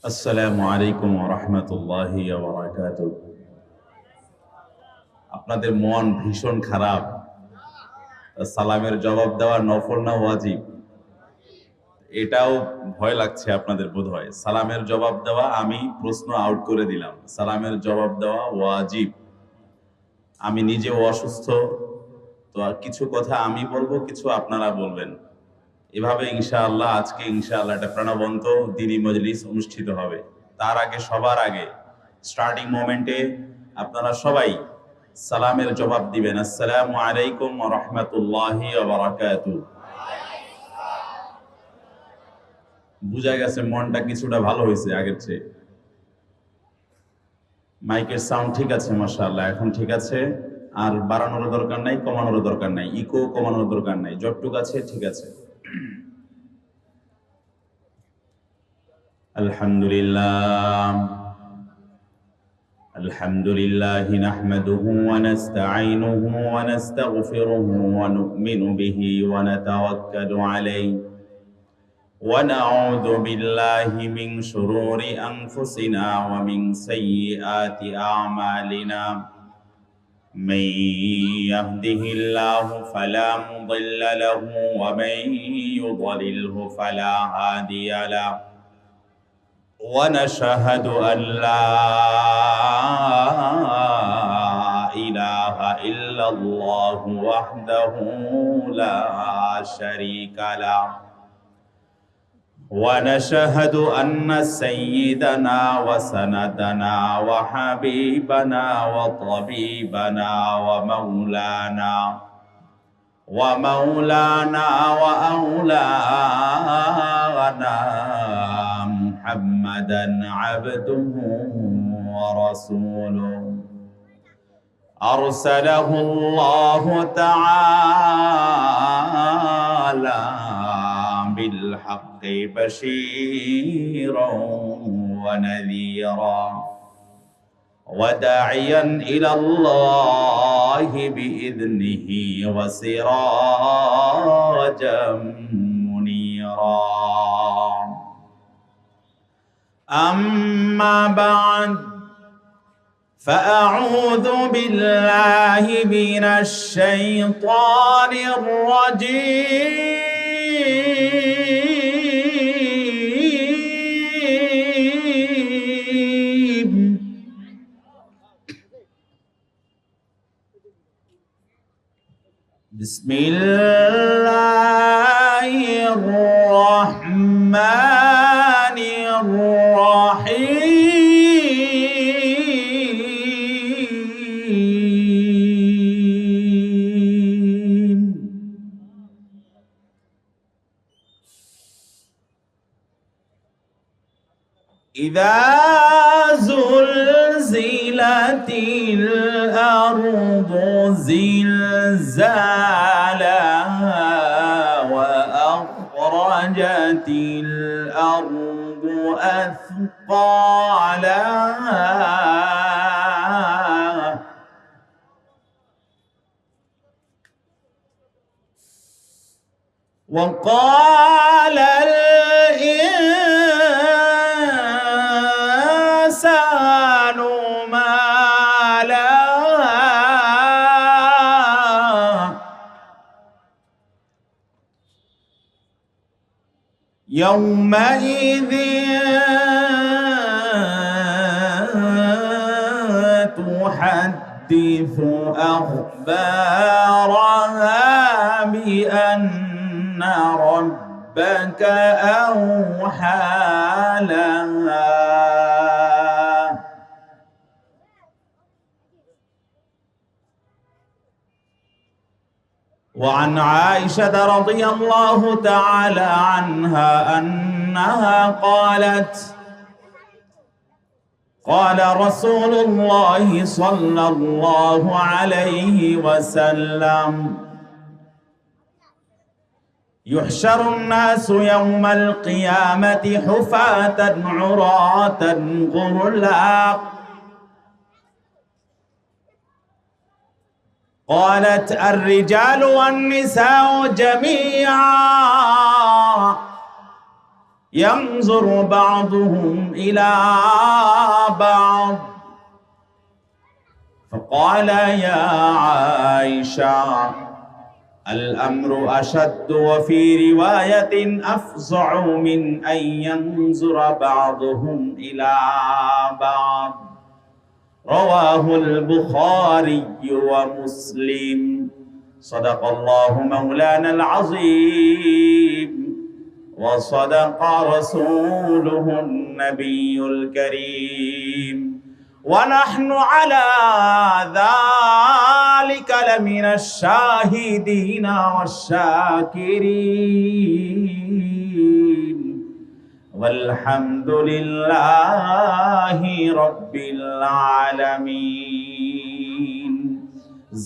আসসালামু আলাইকুম ওয়া রাহমাতুল্লাহি ওয়া বারাকাতুহু। আপনাদের মন ভীষণ খারাপ। সালামের জবাব দেওয়া নফল না ওয়াজিব? এটাও ভয় লাগছে আপনাদের বোধহয়। সালামের জবাব দেওয়া আমি প্রশ্ন আউট করে দিলাম। সালামের জবাব দেওয়া ওয়াজিব। আমি নিজেও অসুস্থ, তো আর কিছু কথা আমি বলবো, কিছু আপনারা বলবেন। এভাবে ইনশাআল্লাহ আজকে ইনশাআল্লাহ একটা প্রাণবন্ত দ্বীনি মজলিস অনুষ্ঠিত হবে। তার আগে সবার আগে স্টার্টিং মোমেন্টে আপনারা সবাই সালামের জবাব দিবেন। আসসালামু আলাইকুম ওয়া রাহমাতুল্লাহি ওয়া বারাকাতুহু। বুঝা গেছে মনটা কিছুটা ভালো হয়েছে আগের চেয়ে। মাইকের সাউন্ড ঠিক আছে মাশাআল্লাহ, এখন ঠিক আছে। আর বাড়ানোর দরকার নাই, কমানোর দরকার নাই, ইকো কমানোর দরকার নাই, যতটুকু আছে ঠিক আছে। আলহামদুলিল্লাহ الحمد لله نحمده ونستعينه ونستغفره ونؤمن به ونتوكل عليه ونعوذ بالله من شرور أنفسنا ومن سيئات أعمالنا من يهده الله فلا مضل له ومن يضلله فلا هادي له ونشهد أن لا إله إلا الله وحده لا شريك له ونشهد أن سيدنا وسندنا وحبيبنا وطبيبنا ومولانا وأولانا محمدا عبده ورسوله أرسله الله تعالى بالحق بشيرا ونذيرا وداعيا إلى الله بإذنه وسراجا منيرا. أما بعد فأعوذ بالله من الشيطان الرجيم. بسم الله الرحمن الرحيم. إذا زلزلت الأرض زلزالها وأخرجت الأرض أثقالها وقال الإنسان ما لها يومئذ تحدث أخبارها بأن ربك أوحى لها. وعن عائشة رضي الله تعالى عنها أنها قالت قال رسول الله صلى الله عليه وسلم يحشر الناس يوم القيامة حفاة عراة غرلا. قالت الرجال والنساء جميعا ينظر بعضهم إلى بعض فقال يا عائشة الأمر أشد وفي رواية أفظع من أن ينظر بعضهم إلى بعض رواه البخاري ومسلم صدق الله مولانا العظيم وصدق رسوله النبي الكريم ونحن على ذلك لمن الشاهدين والشاكرين والحمد لله رب العالمين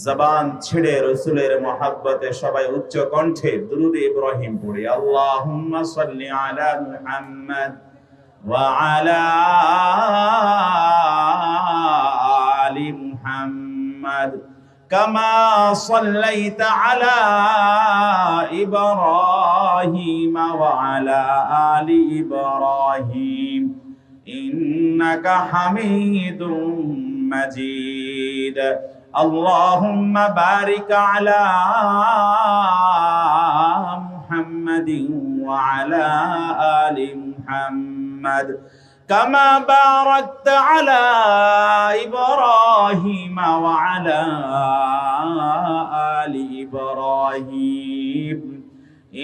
জবান ছেড়ে রাসূলের মহব্বতে সবাই উচ্চ কণ্ঠে দুরূদ ইব্রাহিম পড়ি আল্লাহুম্মা সাল্লি আলা মুহাম্মদ ওয়া আলা আলি মুহাম্মদ কামা সাল্লাইতা আলা ইব্রাহিম ওয়া আলা আলি ইব্রাহিম ইন্নাকা হামিদুম মাজিদ اللهم بارك على محمد وعلى آل محمد كما باركت على إبراهيم وعلى آل إبراهيم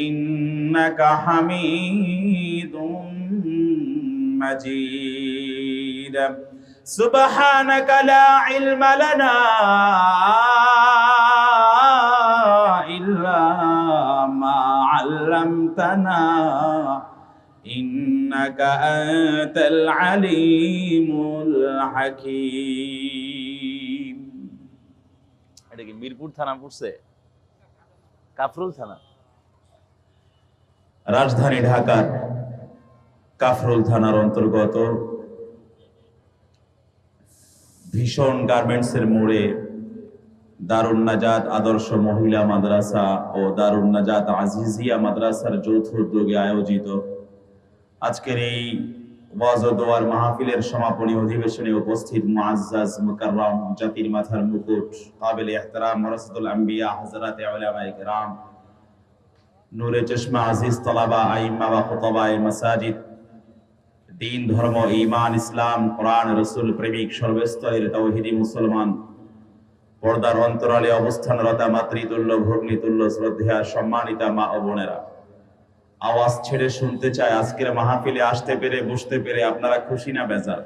إنك حميد مجيد سبحانك لا علم لنا إلا ما علمتنا إنك أنت العليم الحكيم এটা কি মিরপুর থানা পড়ছে কাফরুল থানা রাজধানী ঢাকার কাফরুল থানার অন্তর্গত ভীষণ গার্মেন্টসের মোড়ে দারুন নাজাত আদর্শ মহিলা মাদ্রাসা ও দারুন নাজাত আজিজিয়া মাদ্রাসার যৌথ উদ্যোগে আয়োজিত আজকের এই ওয়াজ ও দোয়ার মাহফিলের সমাপনী অধিবেশনে উপস্থিত মুআজ্জাজ মুকাররম জাতির মাথার মুকুট কাবিল ইহতিরাম ওয়ারাসাতুল আম্বিয়া হযরত উলামায়ে কিরাম নূরে চশমা আজিজ তলাবা আইম্মা ওয়া খুতাবায়ে মাসাজিদ দিন ধর্ম ঈমান ইসলাম কোরআন রাসূল প্রেমিক সর্বস্তরের তাওহীদি মুসলমান পর্দার অন্তরালে অবস্থানরত মাতৃতুল্য ভগ্নীতুল্য শ্রদ্ধেয়া সম্মানিতা মা ও বোনেরা আওয়াজ ছেড়ে শুনতে চায় আজকের মাহফিলে আসতে পেরে বসতে পেরে আপনারা খুশি না বেজার?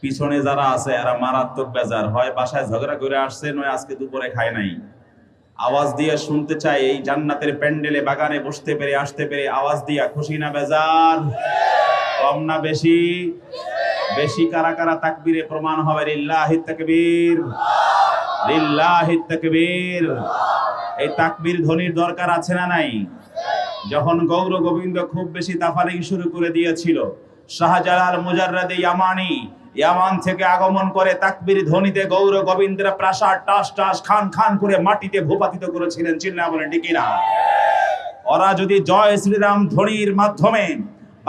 পিছনে যারা আছে এরা মারাত্মক বেজার, হয় বাসায় ঝগড়া করে আসছে নয় আজকে দুপুরে খায় নাই। আওয়াজ দিয়ে শুনতে চায় এই জান্নাতের প্যান্ডেলে বাগানে বসতে পেরে আসতে পেরে আওয়াজ দিয়া খুশি না বেজার? কম না বেশি? বেশি কারা কারা তাকবীরে প্রমাণ হবে লিল্লাহিত তাকবীর, লিল্লাহিত তাকবীর। এই তাকবীর ধ্বনির দরকার আছে না নাই? যখন গৌর গোবিন্দ খুব বেশি তাফালিং শুরু করে দিয়েছিল, শাহজালাল মুজাররদে ইয়ামানি ইয়ামান থেকে আগমন করে তাকবীর ধ্বনিতে গৌর গোবিন্দের প্রাসাদ টাস টাস খান খান করে মাটিতে ভূপাতিত করেছিলেন। চিল্লা বলেন ঠিক না? ওরা যদি জয় শ্রীরাম ধ্বনির মাধ্যমে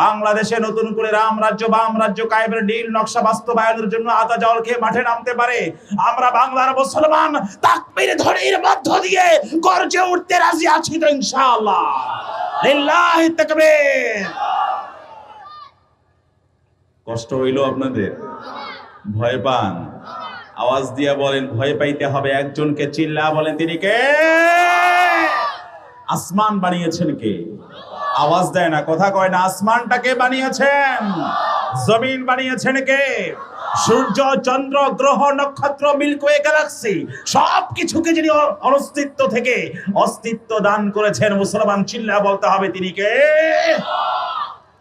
বাংলাদেশে নতুন করে রাম রাজ্য বাম রাজ্য কায়েমের নীল নকশা বাস্তবায়নের জন্য আদা জল খেয়ে মাঠে নামতে পারে, আমরা বাংলার মুসলমান তাকবীর ধ্বনির মধ্য দিয়ে গর্জে উঠতে রাজি আছি তো ইনশাআল্লাহ। লিল্লাহি তাকবীর। কষ্ট হইল আপনাদের? ভয় পান? আওয়াজ দিয়ে বলেন ভয় পাইতে হবে একজনকে। চিল্লা বলেন তিনি কে? আসমান বানিয়েছেন কে? আওয়াজ দেয় না, কথা কয় না। আসমানটাকে বানিয়েছেন, জমিন বানিয়েছেন কে? সূর্য চন্দ্র গ্রহ নক্ষত্র মিল্কি ওয়ে গ্যালাক্সি সবকিছুকে যিনি অস্তিত্ব থেকে অস্তিত্ব দান করেছেন, মুসলমান চিল্লা বলতে হবে তিনি কে?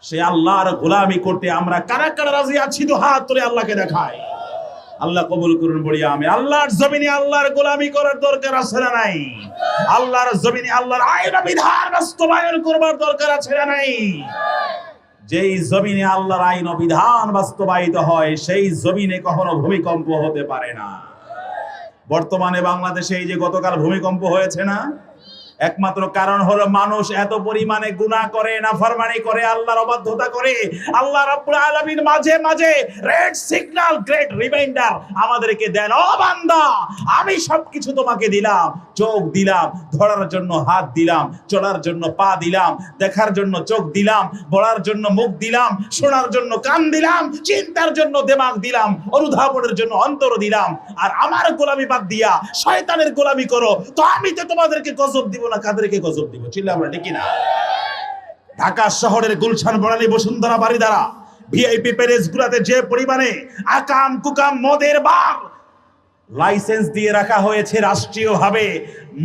সে আল্লাহর গোলামি করতে আমরা কারা কারা রাজি আছি? তো হাত তুলে আল্লাহকে দেখায়। আল্লাহ কবুল করুন বলি আমি। আল্লাহর জমিনে আল্লাহর গোলামি করার দরকার আছে না নাই? আল্লাহর জমিনে আল্লাহর আইন বিধান বাস্তবায়ন করবার দরকার আছে না নাই? যেই জমিনে আল্লাহর আইন বিধান বাস্তবায়িত হয় সেই জমিনে কখনো ভূমিকম্প হতে পারে না। বর্তমানে বাংলাদেশে এই যে গতকাল ভূমিকম্প হয়েছে না, একমাত্র কারণ হলো মানুষ এত পরিমাণে গুনাহ করে, নাফরমানি করে, আল্লাহর অবাধ্যতা করে। আল্লাহ রাব্বুল আলামিন মাঝে মাঝে রেড সিগন্যাল, গ্রেট রিমাইন্ডার আমাদেরকে দেন, ও বান্দা আমি সবকিছু তোমাকে দিলাম, চোখ দিলাম, ধরার জন্য হাত দিলাম, চলার জন্য পা দিলাম, দেখার জন্য চোখ দিলাম, বলার জন্য মুখ দিলাম, শোনার জন্য কান দিলাম, চিন্তার জন্য দিমাগ দিলাম, অনুধাবনের জন্য অন্তর দিলাম। আর আমার গোলামি বাদ দিয়া শয়তানের গোলামি করো, তো আমি তো তোমাদেরকে গজব দিব না, কাদেরকে গজব দিব? চিল্লা আমরা ঠিক না? ঢাকা শহরের গুলশান, বনানী, বসুন্ধরা, বারিধারা, ভিআইপি প্যালেস গুলাতে যে পরিমাণে আকাম কুকাম মদের বার লাইসেন্স দিয়ে রাখা হয়েছে, রাষ্ট্রীয়ভাবে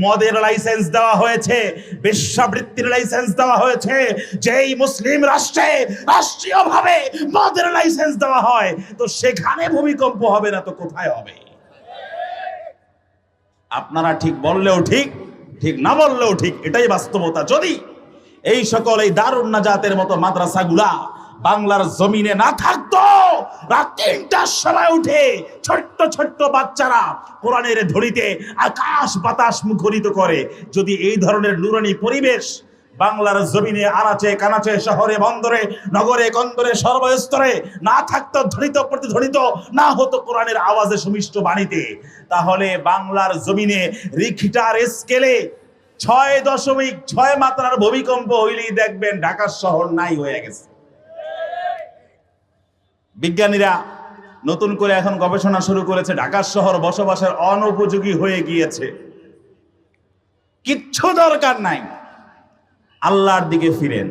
মদের লাইসেন্স দেওয়া হয়েছে, বেশ্যাবৃত্তির লাইসেন্স দেওয়া হয়েছে। যেই মুসলিম রাষ্ট্রে রাষ্ট্রীয়ভাবে মদের লাইসেন্স দেওয়া হয়, তো সেখানে ভূমিকম্প হবে না তো কোথায় হবে? আপনারা ঠিক বললেও ঠিক, ঠিক না বললেও ঠিক, এটাই বাস্তবতা। যদি এই সকল এই দারুন নাজাতের মতো মাদ্রাসাগুলা বাংলার জমিনে না থাকতো, রাত ৩টার সময় উঠে ছোট্ট ছোট্ট বাচ্চারা কোরআনের ধ্বনিতে আকাশ বাতাস মুখরিত করে, যদি এই ধরনের নুরানি পরিবেশ বাংলার জমিনে আনাচে কানাচে, শহরে বন্দরে, নগরে কন্দরে, সর্বস্তরে না থাকতো, ধ্বনিত প্রতিধ্বনিত না হতো কোরআনের আওয়াজে সুমিষ্ট বাণীতে, তাহলে বাংলার জমিনে রিখটার স্কেলে ৬.৬ মাত্রার ভূমিকম্প হইলেই দেখবেন ঢাকা শহর নাই হয়ে গেছে। বিজ্ঞানীরা নতুন করে এখন গবেষণা শুরু করেছে, ঢাকা শহর বসবাসের অনুপযোগী হয়ে গিয়েছে। কিচ্ছু দরকার নাই, আল্লাহর দিকে ফিরেন,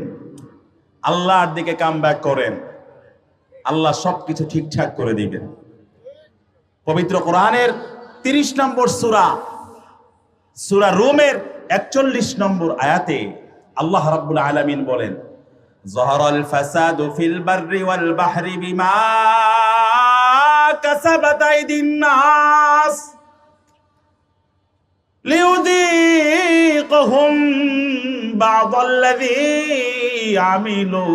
আল্লাহর দিকে কামব্যাক করেন, আল্লাহ সবকিছু ঠিকঠাক করে দিবেন। পবিত্র কোরআনের ৩০ নম্বর সূরা রুমের ৪১ নম্বর আয়াতে আল্লাহ রাব্বুল আলামিন বলেন, যাহারাল ফাসাদু ফিল বাররি ওয়াল বাহরি বিমা কাসাবাত আইদিন নাস লিউযীকাহুম বা'দাল্লাযী আমিলু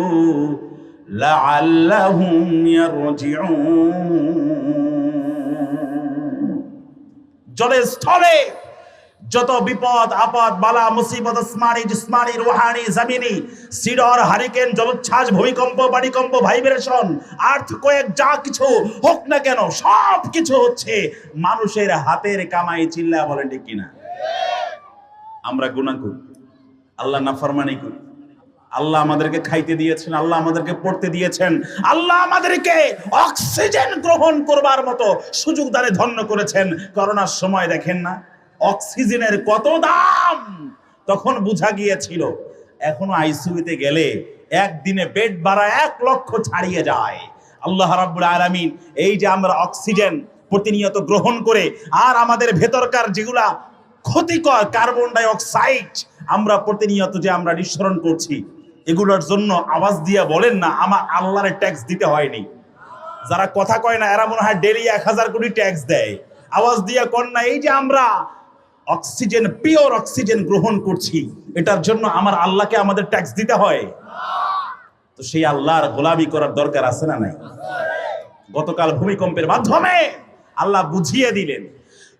লাআল্লাহুম ইয়ারজিউন। জলে স্থলে যত বিপদ আপদ বালা মুসিবত, আসমানি জিসমানি রুহানি জমিনি, সিডর হারিকেন, জলোচ্ছ্বাস, ভূমিকম্প, বাড়িকম্প, ভাইব্রেশন, আর্থকোয়েক, যা কিছু হোক না কেন সব কিছু হচ্ছে মানুষের হাতের কামাই। চিল্লা বলেন ঠিক কিনা? আমরা গুনাহ করি, আল্লাহ নাফরমানি করি, আল্লাহ আমাদেরকে খাইতে দিয়েছেন, আল্লাহ আমাদেরকে পড়তে দিয়েছেন, আল্লাহ আমাদেরকে অক্সিজেন গ্রহণ করবার মতো সুযোগ দানে ধন্য করেছেন। করোনার সময় দেখেন না অক্সিজেনের কত দাম, তখন বুঝা গিয়েছিল। এখনো আইসিইউতে গেলে একদিনে বেড ভাড়া ১ লক্ষ ছাড়িয়ে যায়। আল্লাহ রাব্বুল আলামিন এই যে আমরা অক্সিজেন প্রতিনিয়ত গ্রহণ করে, আর আমাদের ভেতরকার যেগুলা ক্ষতিকর কার্বন ডাই অক্সাইড আমরা প্রতিনিয়ত যে আমরা নিঃসরণ করছি, এগুলোর জন্য আওয়াজ দিয়ে বলেন না আমার আল্লাহর ট্যাক্স দিতে হয়নি। যারা কথা কয় না এরা মনে হয় ডেইলি ১,০০০ কোটি ট্যাক্স দেয়। আওয়াজ দিয়ে কর না এই যে আমরা অক্সিজেন, পিওর অক্সিজেন গ্রহণ করছি, এটার জন্য আমার আল্লাহকে আমাদের ট্যাক্স দিতে হয়? তো সেই আল্লাহর গোলামি করার দরকার আছে না নাই? গতকাল ভূমিকম্পের মাধ্যমে আল্লাহ বুঝিয়ে দিলেন,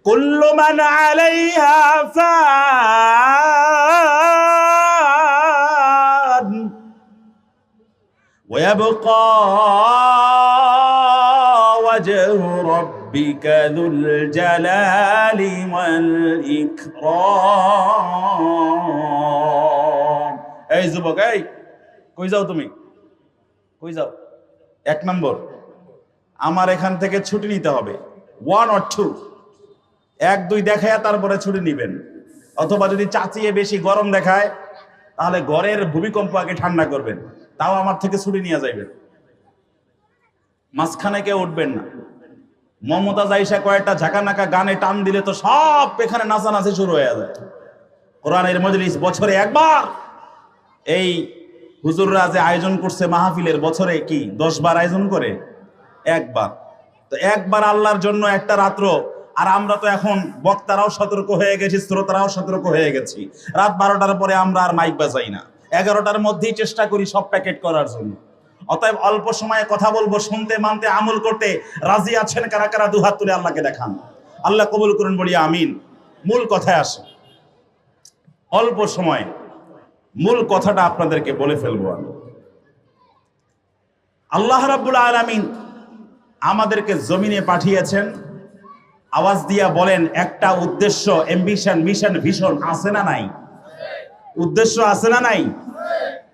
কুল্লু মান আলাইহা ফান ওয়া ইয়াবকা ওয়াজহু রাব্বিকা যুল জালালি ওয়াল ইকরাম। এই যুবক, এই কই যাও তুমি? কই যাও? ১ নম্বর, আমার এখান থেকে ছুটি নিতে হবে, 1 or 2, 1-2 দেখায় তারপরে ছুটি নিবেন। অথবা যদি চাচিয়ে বেশি গরম দেখায় তাহলে ঘরের ভূমিকম্প আগে ঠান্ডা করবেন, তাও আমার থেকে ছুটি নিয়ে যাইবেন। মাঝখানে কেউ উঠবেন না। মমতা জাইসা কয়েকটা ঝাঁকানাকা গানে টান দিলে তো সব এখানে নাচানাচি শুরু হয়ে যায়। কোরআনের মজলিস বছরে একবার, এই হুজুররা যে আয়োজন করছে মাহফিলের, বছরে কি 10 বার আয়োজন করে? একবার। তো একবার আল্লাহর জন্য একটা রাত্র। আর আমরা তো এখন বক্তারাও সতর্ক হয়ে গেছি, শ্রোতারাও সতর্ক হয়ে গেছি। রাত 12টার পরে আমরা আর মাইক বাজাই না, 11টার মধ্যেই চেষ্টা করি সব প্যাকেট করার জন্য। অতএব অল্প সময়ে কথা বলবো, শুনতে মানতে আমল করতে রাজি আছেন কারা কারা? দুহাত তুলে আল্লাহকে দেখান। আল্লাহ কবুল করুন, বলি আমিন। মূল কথায় আসে, অল্প সময় মূল কথাটা আপনাদেরকে বলে ফেলবো আমি। আল্লাহ রাব্বুল আলামিন আমাদেরকে জমিনে পাঠিয়েছেন। আওয়াজ দিয়া বলেন, একটা উদ্দেশ্য, অ্যাম্বিশন, মিশন, ভিশন আছে না নাই? উদ্দেশ্য আছে না নাই?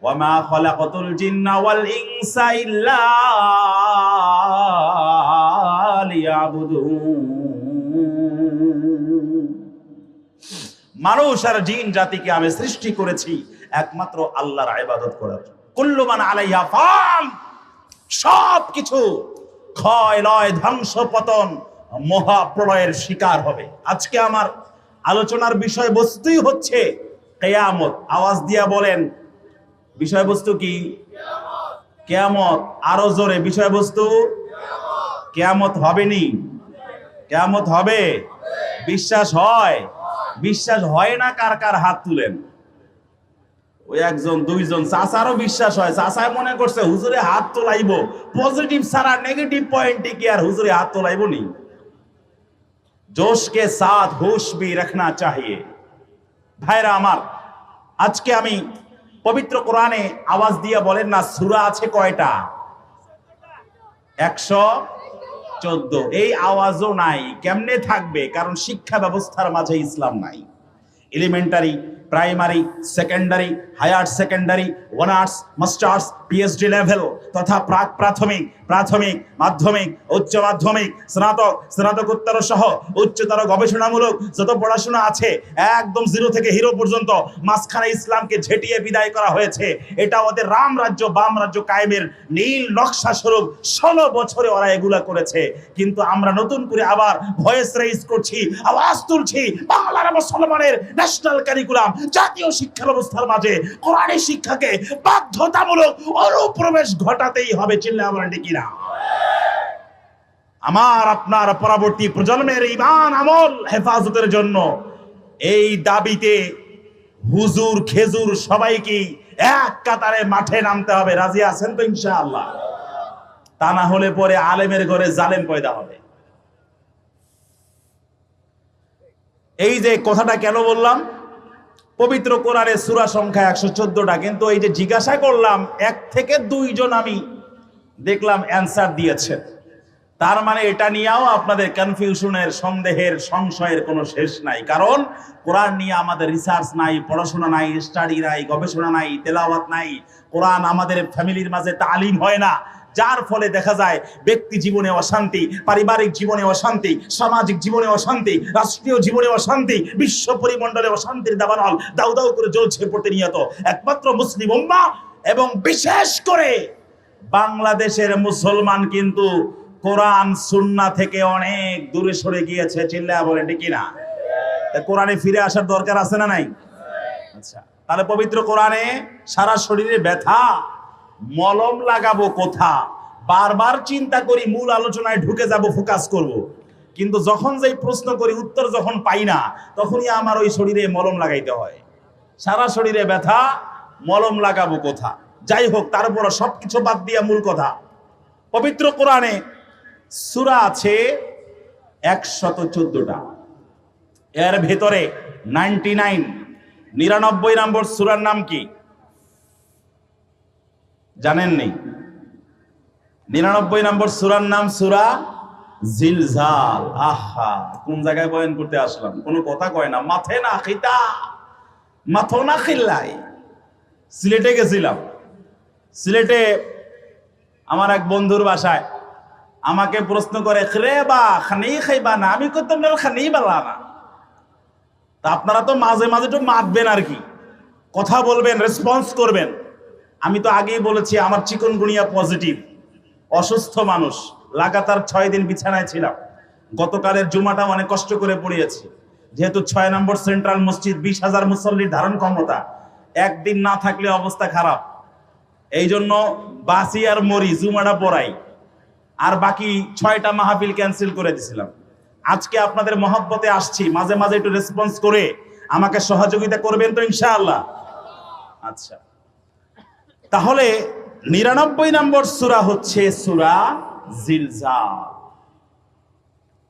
ওয়ামা খালাকাতুল জিন্না ওয়াল ইনসা ইল্লা লিয়াবুদুন। মানুষ আর জিন জাতিকে আমি সৃষ্টি করেছি একমাত্র আল্লাহর ইবাদত করার জন্য। কুল্লু মান আলাইহা ফান, সবকিছু ক্ষয় লয়, ধ্বংস, পতন, মহাপ্রলয়ের শিকার হবে। আজকে আমার আলোচনার বিষয়বস্তুই হচ্ছে কিয়ামত। আওয়াজ দিয়া বলেন, বিষয়বস্তু কি? কিয়ামত। আরো জোরে, বিষয়বস্তু কিয়ামত। হবেনি? কিয়ামত হবে। বিশ্বাস হয়? বিশ্বাস হয় না কার কার হাত তুলেন। ওই একজন দুইজন, চাচারও বিশ্বাস হয়। চাচায় মনে করছে হুজুরে হাত তোলাইব, পজিটিভ ছাড়া নেগেটিভ পয়েন্টে কি আর হুজুরে হাত তোলাইব নি? जोश के साथ होश भी रखना चाहिए। ভাইরা আমার, আজকে আমি পবিত্র কোরআনে আওয়াজ দিয়ে বলেন না, সূরা আছে কয়টা? 114। এই আওয়াজও নাই। কেমনে থাকবে? কারণ শিক্ষা ব্যবস্থার মাঝে ইসলাম নাই। Elementary, primary, secondary, higher secondary, honours, masters, PhD level তথা প্রাক প্রাথমিক, প্রাথমিক, মাধ্যমিক, উচ্চ মাধ্যমিক, স্নাতক, স্নাতকোত্তর সহ উচ্চতর গবেষণামূলক যত পড়াশোনা আছে, একদম জিরো থেকে হিরো পর্যন্ত মাঝখানে ইসলামকে ঝেঁটিয়ে বিদায় করা হয়েছে। এটা ওদের রাম রাজ্য, বাম রাজ্য কায়েমের নীল নকশা স্বরূপ 16 বছরে ওরা এগুলা করেছে। কিন্তু আমরা নতুন করে আবার ভয়েস রেইজ করছি, আওয়াজ তুলছি, বাংলার মুসলমানের ন্যাশনাল কারিকুলাম, জাতীয় শিক্ষা ব্যবস্থার মাঝে কোরআনের শিক্ষাকে বাধ্যতামূলক অনুপ্রবেশ ঘটাতেই হবে। চিল্লায়া বলেন ঠিক কিনা? আমার আপনার পরবর্তী প্রজন্মের ঈমান আমল হেফাজতের জন্য এই দাবিতে হুজুর খেজুর সবাইকে এক কাতারে মাঠে নামতে হবে। রাজি আছেন তো ইনশাআল্লাহ? তা না হলে পরে আলেমের ঘরে জালেম পয়দা হবে। এই যে কথাটা কেন বললাম? পবিত্র কোরআনের সূরা সংখ্যা 114টা, কিন্তু এই যে জিজ্ঞাসা করলাম 1 থেকে 2 জন আমি দেখলাম অ্যানসার দিয়েছেন। তার মানে এটা নিয়েও আপনাদের কনফিউশনের, সন্দেহের, সংশয়ের কোনো শেষ নাই। কারণ কোরআন নিয়ে আমাদের রিসার্চ নাই, পড়াশোনা নাই, স্টাডি নাই, গবেষণা নাই, তেলাওয়াত নাই। কোরআন আমাদের ফ্যামিলির মাঝে তালিম হয় না, যার ফলে দেখা যায় ব্যক্তি জীবনে অশান্তি, পারিবারিক জীবনে অশান্তি, সামাজিক জীবনে অশান্তি, রাষ্ট্রীয় জীবনে অশান্তি, বিশ্ব পরিমণ্ডলে অশান্তির দাবানল দাউ দাউ করে জ্বলছে প্রতিনিয়ত। একমাত্র মুসলিম উম্মাহ এবং বিশেষ করে বাংলাদেশের মুসলমান কিন্তু কোরআন সুন্নাহ থেকে অনেক দূরে সরে গিয়েছে। চিল্লায়া বলেন ঠিক কিনা? কোরআনে ফিরে আসার দরকার আছে না নাই? আচ্ছা, তাহলে পবিত্র কোরআনে সারা শরীরে ব্যথা, মলম লাগাবো কোথা? বারবার চিন্তা করি, মূল আলোচনায় ঢুকে যাব, ফোকাস করব, কিন্তু যখন যেই প্রশ্ন করি উত্তর যখন পাই না, তখনই আমার ওই শরীরে মলম লাগাইতে হয়। সারা শরীরে ব্যথা, মলম লাগাবো কোথা? যাই হোক, তারপর সবকিছু বাদ দিয়া মূল কথা, পবিত্র কোরআনে সূরা আছে 114টা। এর ভেতরে 99 নম্বর সূরার নাম কি জানেননি? 99 নম্বর সূরার নাম সূরা জিলজাল। আহা, কোন জায়গায় বয়ান করতে আসলাম, কোনো কথা কয় না, মাথে না খিতা, মাথো না খিল্লাই। সিলেটে গেছিলাম। সিলেটে আমার এক বন্ধুর বাসায় আমাকে প্রশ্ন করে, রে বা খানি খাইবা না? আমি করতাম না, খানি বালা না। তা আপনারা তো মাঝে মাঝে একটু মাতবেন আর কি, কথা বলবেন, রেসপন্স করবেন। আমি তো আগেই বলেছি আমার চিকনগুনিয়া পজিটিভ, অসুস্থ মানুষ, লাগাতার 6 দিন বিছানায় ছিলাম। গতকালের জুমাটা অনেক কষ্ট করে পড়িয়েছি, যেহেতু 6 নম্বর সেন্ট্রাল মসজিদ, 20,000 মুসল্লির ধারণ ক্ষমতা, একদিন না থাকলে অবস্থা খারাপ। এই জন্য বাসি আর মরি, জুমাটা পড়াই, আর বাকি 6টা মাহফিল ক্যান্সেল করে দিছিলাম। আজকে আপনাদের মহব্বতে আসছি, মাঝে মাঝে একটু রেসপন্স করে আমাকে সহযোগিতা করবেন তো ইনশাআল্লাহ? আচ্ছা, তাহলে 99 নম্বর সূরা হচ্ছে সূরা জিলজাল।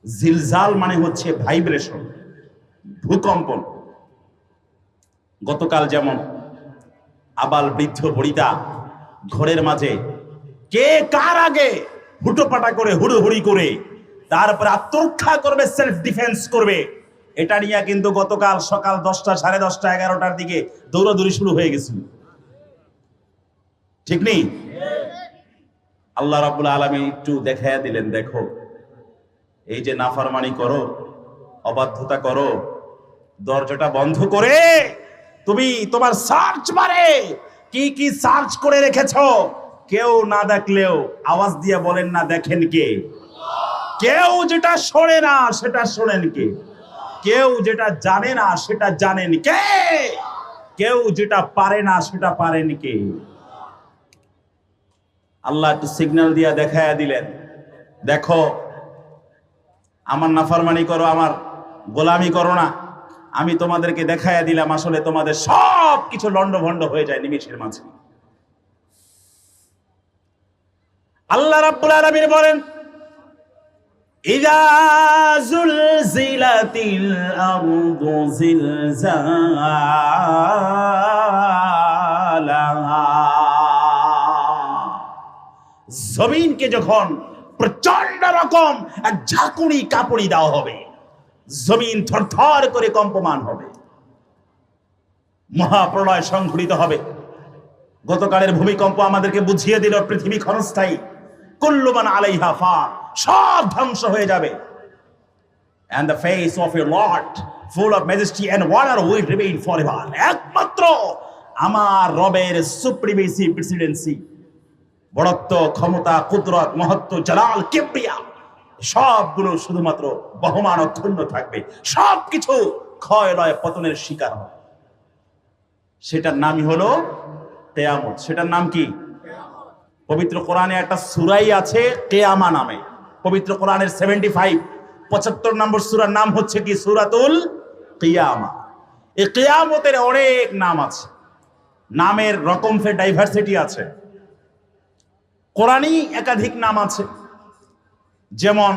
জিলজাল মানে হচ্ছে ভাইব্রেশন, ভূকম্পন। গতকাল যেমন আবাল বৃদ্ধ বনিতা ঘরের মাঝে কে কার আগে হুটোপাটা করে হুড়োহুড়ি করে তারপরে আত্মরক্ষা করবে, সেলফ ডিফেন্স করবে, এটা নিয়ে কিন্তু গতকাল সকাল 10টা, 10:30, 11টার দিকে দৌড়াদৌড়ি শুরু হয়ে গেছিল, ঠিক নেই? আল্লাহ রাব্বুল আলামিন একটু দেখাইয়া দিলেন, দেখো এই যে নাফরমানি করো, অবাধ্যতা করো, দরজাটা বন্ধ করে তুমি তোমার সার্চ বারে কি কি সার্চ করে রেখেছো, কেউ না দেখলেও আওয়াজ দিয়ে বলেন না, দেখেন কে? কেউ যেটা শোনে না সেটা শোনেন কে? কেউ যেটা জানে না সেটা জানেন কে? কেউ যেটা পারে না সেটা পারেন কে? আল্লাহ একটু সিগন্যাল দিয়া দেখায়া দিলেন, দেখো আমার নাফরমানি করো, আমার গোলামি করো না, আমি তোমাদেরকে দেখায়া দিলাম আসলে তোমাদের সব কিছু লন্ডভন্ড হয়ে যায় নিমিষের মাঝে। আল্লাহ রাব্বুল আলামিন বলেন, ইযা যুলজিলাতিল আরদু জিলজালাহা, জমিনকে যখন প্রচন্ড রকম এক ঝাঁকুনি কাঁপুনি দেওয়া হবে, জমিন থরথর করে কম্পমান হবে, মহাপ্রলয় সংঘটিত হবে। গতকালের ভূমিকম্প আমাদেরকে বুঝিয়ে দিল পৃথিবী ক্ষণস্থায়ী, কুল্লু মান আলাইহা ফান, সব ধ্বংস হয়ে যাবে। And the face of your Lord full of majesty and honor will remain forever. একমাত্র আমার রবের সুপ্রিমেসি, প্রেসিডেন্সি, বড়ত্ব, ক্ষমতা, কুদরত, মহত্ব, জালাল, কিবরিয়া সবগুলো শুধুমাত্র বহমান অক্ষুণ্ণ থাকবে, সবকিছু ক্ষয় লয় পতনের শিকার হবে। সেটার নামই হলো কিয়ামত। সেটার নাম কি? পবিত্র কোরআনে একটা সূরাই আছে কিয়ামা নামে। পবিত্র কোরআনের 75 নম্বর সূরার নাম হচ্ছে কি? সূরাতুল কিয়ামা। এই কিয়ামতের অনেক নাম আছে, নামের রকম ফে ডাইভার্সিটি আছে। কোরআনই একাধিক নাম আছে, যেমন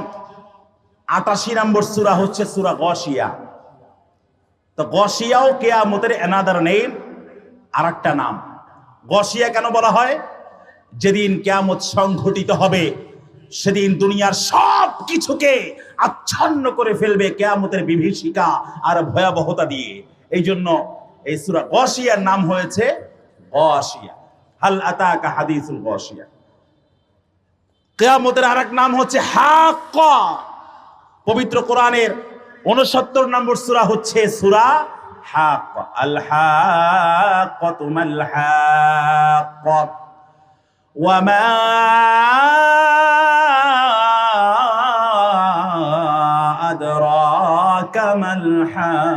88 নম্বর সূরা হচ্ছে সূরা গাশিয়া। তো গাশিয়াও কিয়ামতের অ্যানাদার নেম, আরেকটা নাম। গাশিয়া কেন বলা হয়? যেদিন কিয়ামত সংঘটিত হবে সেদিন দুনিয়ার সব কিছুকে আচ্ছন্ন করে ফেলবে কিয়ামতের বিভীষিকা আর ভয়াবহতা দিয়ে। এই জন্য এই সূরা গাশিয়ার নাম হয়েছে গাশিয়া। হাল আতাকা হাদিসুল গাশিয়া। কিয়ামতের আরেক নাম হচ্ছে হাক্কা। পবিত্র কোরআনের 69 নম্বর সূরা হচ্ছে সূরা হাক্কা। আল হাক্কাতু মাল হাক্কা ওয়া মা আদরাকা মাল হাক্কা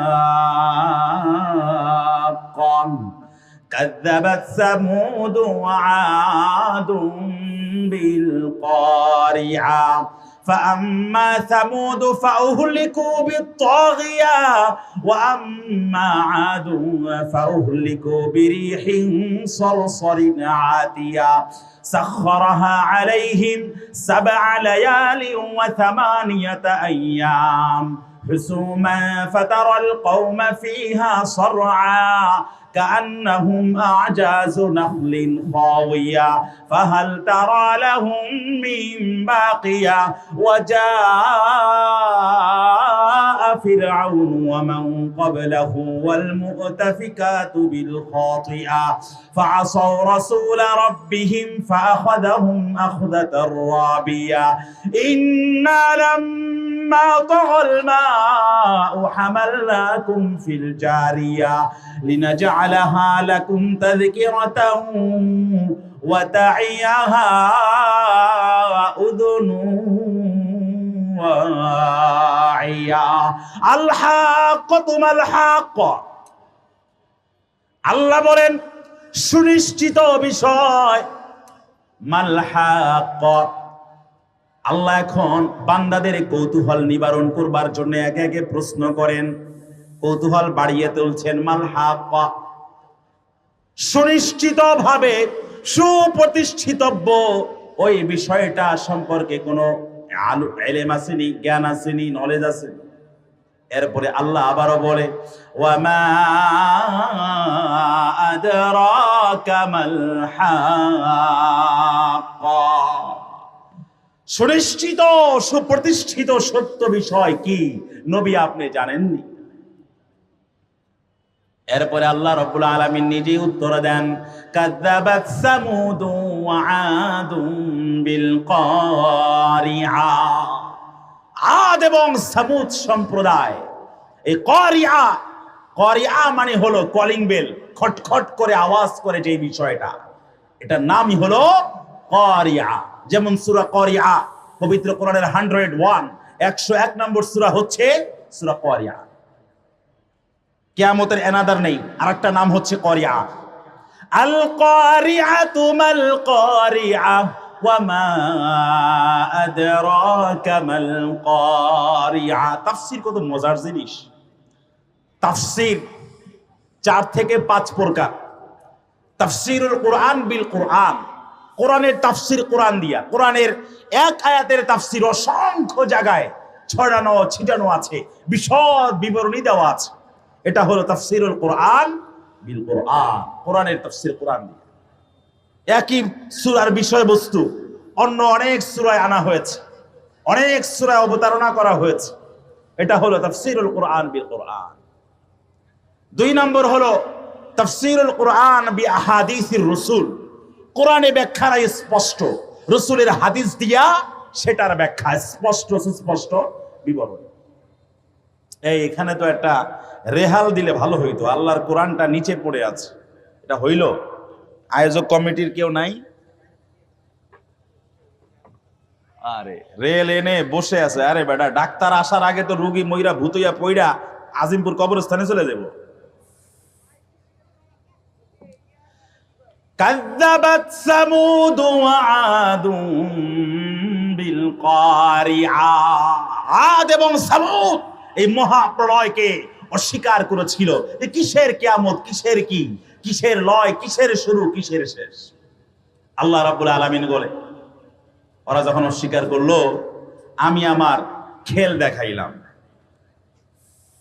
কাযযাবাত সামুদ ওয়া আদুন بالقارعة فأما ثمود فأهلكوا بالطاغية وأما عاد فأهلكوا بريح صرصر عاتية سخرها عليهم 7 ليال و8 أيام حسوما فترى القوم فيها صرعا كأنهم أعجاز نخل خاوية فهل ترى لهم من باقية وجاء فرعون ومن قبله والمؤتفكات بالخاطئة فعصوا رسول ربهم فأخذهم أخذة رابية إنا لما طغى الماء حملناكم في الجارية لنجعلها لكم تذكرة وتعيها أذن واعية الحاقة ما الحاقة আল্লাহ বলেন সুনিশ্চিত বিষয় মাল হাক্কা। আল্লাহ এখন বান্দাদের কৌতূহল নিবারণ করবার জন্য একে একে প্রশ্ন করেন, কৌতূহল বাড়িয়ে তুলছেন। মাল হাক্কা, সুনিশ্চিত ভাবে সুপ্রতিষ্ঠিতব্য ওই বিষয়টা সম্পর্কে কোনো ইলম আসেনি, জ্ঞান আসেনি, নলেজ আছে? এরপরে আল্লাহ আবারও বলে ওয়ামা আদরাকা মাল হাক্কা, সুনিশ্চিত সুপ্রতিষ্ঠিত সত্য বিষয় কি নবী আপনি জানেননি? এরপরে আল্লাহ রাব্বুল আলামিন নিজেই উত্তর দেন কাযাবাত সামুদ ওয়া আদুম বিল কারিআ। আদ এবং সামুদ সম্প্রদায়, এই কারিআ, কারিআ মানে হলো কলিং বেল, খটখট করে আওয়াজ করে যে বিষয়টা, এটার নামই হলো কারিআ। যেমন সূরা কারিআ পবিত্র কোরআনের 101 নম্বর সূরা হচ্ছে সূরা কারিআ। কিয়ামতের এনাদার নেই, আরেকটা নাম হচ্ছে কারিআ। আল কারিআতু মাল কারিআ ওয়া মা আদরাকা মাল কারিআ। তাফসীর কত মজার জিনিস। তাফসীর 4 থেকে 5 প্রকার। তাফসীরুল কোরআন বিল কোরআন, কোরআনের তাফসীর কোরআন দিয়া। কোরআনের এক আয়াতের তাফসীর অসংখ্য জায়গায় ছড়ানো ছিটানো আছে, বিশদ বিবরণী দেওয়া আছে। এটা হলো তাফসীরুল কোরআন বিল কোরআন, কোরআনের তাফসীর কোরআন দিয়ে। একই সূরার বিষয়বস্তু অন্য অনেক সূরায় আনা হয়েছে, অনেক সূরায় অবতারণা করা হয়েছে। এটা হলো তাফসীরুল কোরআন বিল কোরআন। 2 নম্বর হলো তাফসীরুল কোরআন বি আহাদিসির রাসূল, কোরআনে ব্যাখ্যাটা স্পষ্ট, রাসূলের হাদিস দিয়া সেটার ব্যাখ্যা স্পষ্ট সুস্পষ্ট বিবরণ। এখানে তো একটা রেহাল দিলে ভালো হইতো, আল্লাহর কোরআনটা নিচে পড়ে আছে, এটা হইল? আয়োজক কমিটির কেউ নাই? আরে রেল এনে বসে আছে, আরে বেটা ডাক্তার আসার আগে তো রোগী মইরা ভূতইয়া পইরা আজিমপুর কবরস্থানে চলে যাব। কাযাবাত সামুদ ওয়া আদুম বিল কারিআ। আদ এবং সামুদ এই মহাপ্রলয়কে অস্বীকার করেছিল। যে কিসের কিয়ামত, কিসের কি, কিসের লয়, কিসের শুরু, কিসের শেষ। আল্লাহ রাব্বুল আলামিন বলে ওরা যখন অস্বীকার করলো, আমি আমার খেল দেখাইলাম।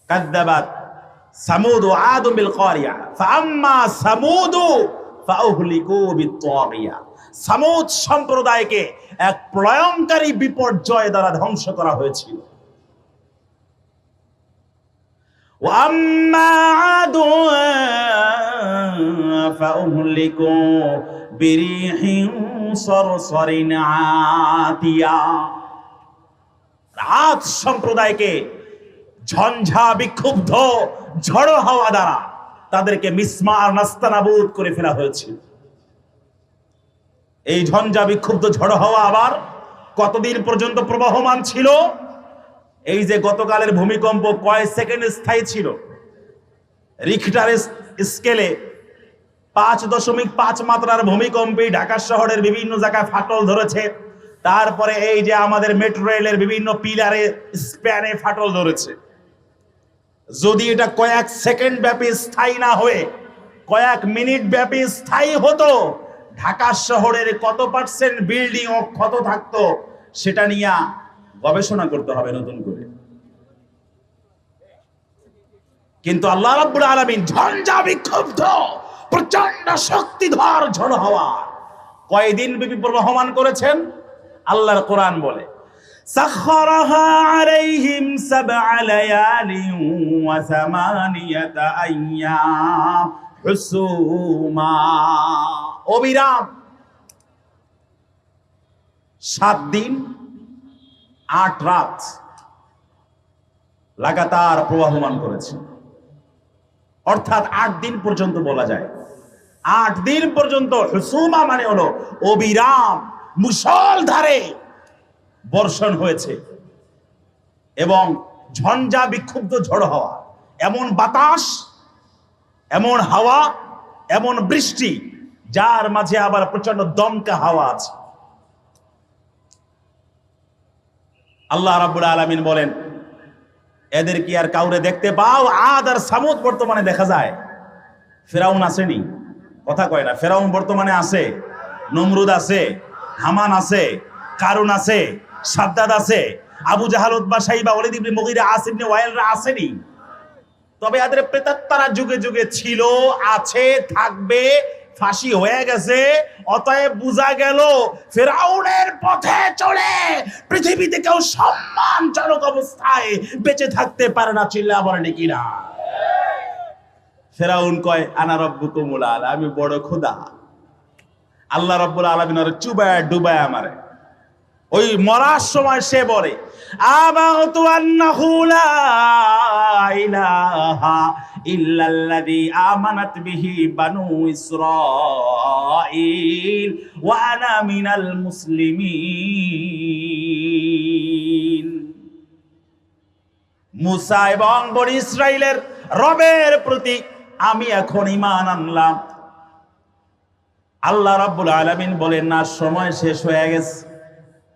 কাযাবাত সামুদ ওয়া আদুম বিল কারিআ ফাআম্মা সামুদ ফাউহলিকু বিত্তাগিয়া। সামুদ সম্প্রদায়কে এক প্রলয়ঙ্কারী বিপর্যয় দ্বারা ধ্বংস করা হয়েছিল। وَأَمَّا عَادٌ فَأُهْلِكُوا بِرِيحٍ صَرْصَرٍ عَاتِيَةٍ। আদ সম্প্রদায়কে ঝঞ্ঝা বিক্ষুব্ধ ঝড়ো হাওয়া দ্বারা তাদেরকে মিসমার নাস্তানাবুদ করে ফেলা হয়েছিল। এই ঝঞ্ঝা বিক্ষুব্ধ ঝড়ো হাওয়া আবার কতদিন পর্যন্ত প্রবাহমান ছিল? এই যে গতকালের ভূমিকম্প কয় সেকেন্ড স্থায়ী ছিল? রিখটার স্কেলে 5.5 মাত্রার ভূমিকম্পে ঢাকা শহরের বিভিন্ন জায়গায় ফাটল ধরেছে। তারপরে এই যে আমাদের মেট্রো রেলের বিভিন্ন পিলারে স্প্যানে ফাটল ধরেছে। যদি এটা কয়েক সেকেন্ড ব্যাপী স্থায়ী না হয়ে কয়েক মিনিট ব্যাপী স্থায়ী হতো, ঢাকা শহরের কত পার্সেন্ট বিল্ডিং ও ক্ষত থাকতো সেটা নিয়ে গবেষণা করতে হবে নতুন করে। কিন্তু আল্লাহ রাব্বুল আলামিন ঝঞ্ঝা বিক্ষুব্ধ প্রচন্ড শক্তিধর ঝড় হাওয়া কয়দিন ব্যাপী প্রবাহমান করেছেন? আল্লাহর কোরআন বলে সাখখারাহা আলাইহিম 7 লায়ালিন ওয়া 8 আইয়াম হুসুমা। অবিরাম 7 দিন 8 রাত লাগাতার প্রবাহমান করেছে। অর্থাৎ 8 দিন পর্যন্ত বলা যায়, 8 দিন পর্যন্ত হুসুমা মানে হলো অবিরাম মুষলধারে বর্ষণ হয়েছে এবং ঝঞ্ঝা বিক্ষুব্ধ ঝড় হাওয়া, এমন বাতাস, এমন হাওয়া, এমন বৃষ্টি যার মাঝে আবার প্রচন্ড দমকা হাওয়া আছে। আল্লাহ রাব্বুল আলামিন বলেন এদের কি আর কাউরে দেখতে পাও? আদ আর সামুদ বর্তমানে দেখা যায়। ফেরাউন আসেনি, কথা কয় না। ফেরাউন বর্তমানে আছে, নমরুদ আছে, হামান আছে, কারুন আছে, সাদ্দাদ আছে, আবু জাহাল, উতবা, শাইবা, ওয়ালিদ ইবনে মুগীরা, আসিফ ইবনে ওয়াইলরা আসেনি? তবে এদের প্রেতাত্মারা যুগে যুগে ছিল, আছে, থাকবে, ফাঁসি হয়ে গেছে। অতএব বোঝা গেল ফিরআউনের পথে চলে পৃথিবীতে কেউ সম্মানজনক অবস্থায় বেঁচে থাকতে পারে না। চিল্লা বলেন কিনা? ফিরআউন কয় আনা রাব্বুকুমুল আলা, আমি বড় খোদা। আল্লাহ রাব্বুল আলামিন ওরে চুবায় ডুবায় আমারে। ওই মরার সময় সে বলে আমাতু আন্নাহু লা ইলাহা ইল্লাল্লাযী আমানাত বিহি বানু ইসরাঈল ওয়া আনা মিনাল মুসলিমিন। মুসা এবং বনি ইসরাইলের রবের প্রতি আমি এখন ঈমান আনলাম। আল্লাহ রাব্বুল আলামিন বলেন না, সময় শেষ হয়ে গেছে,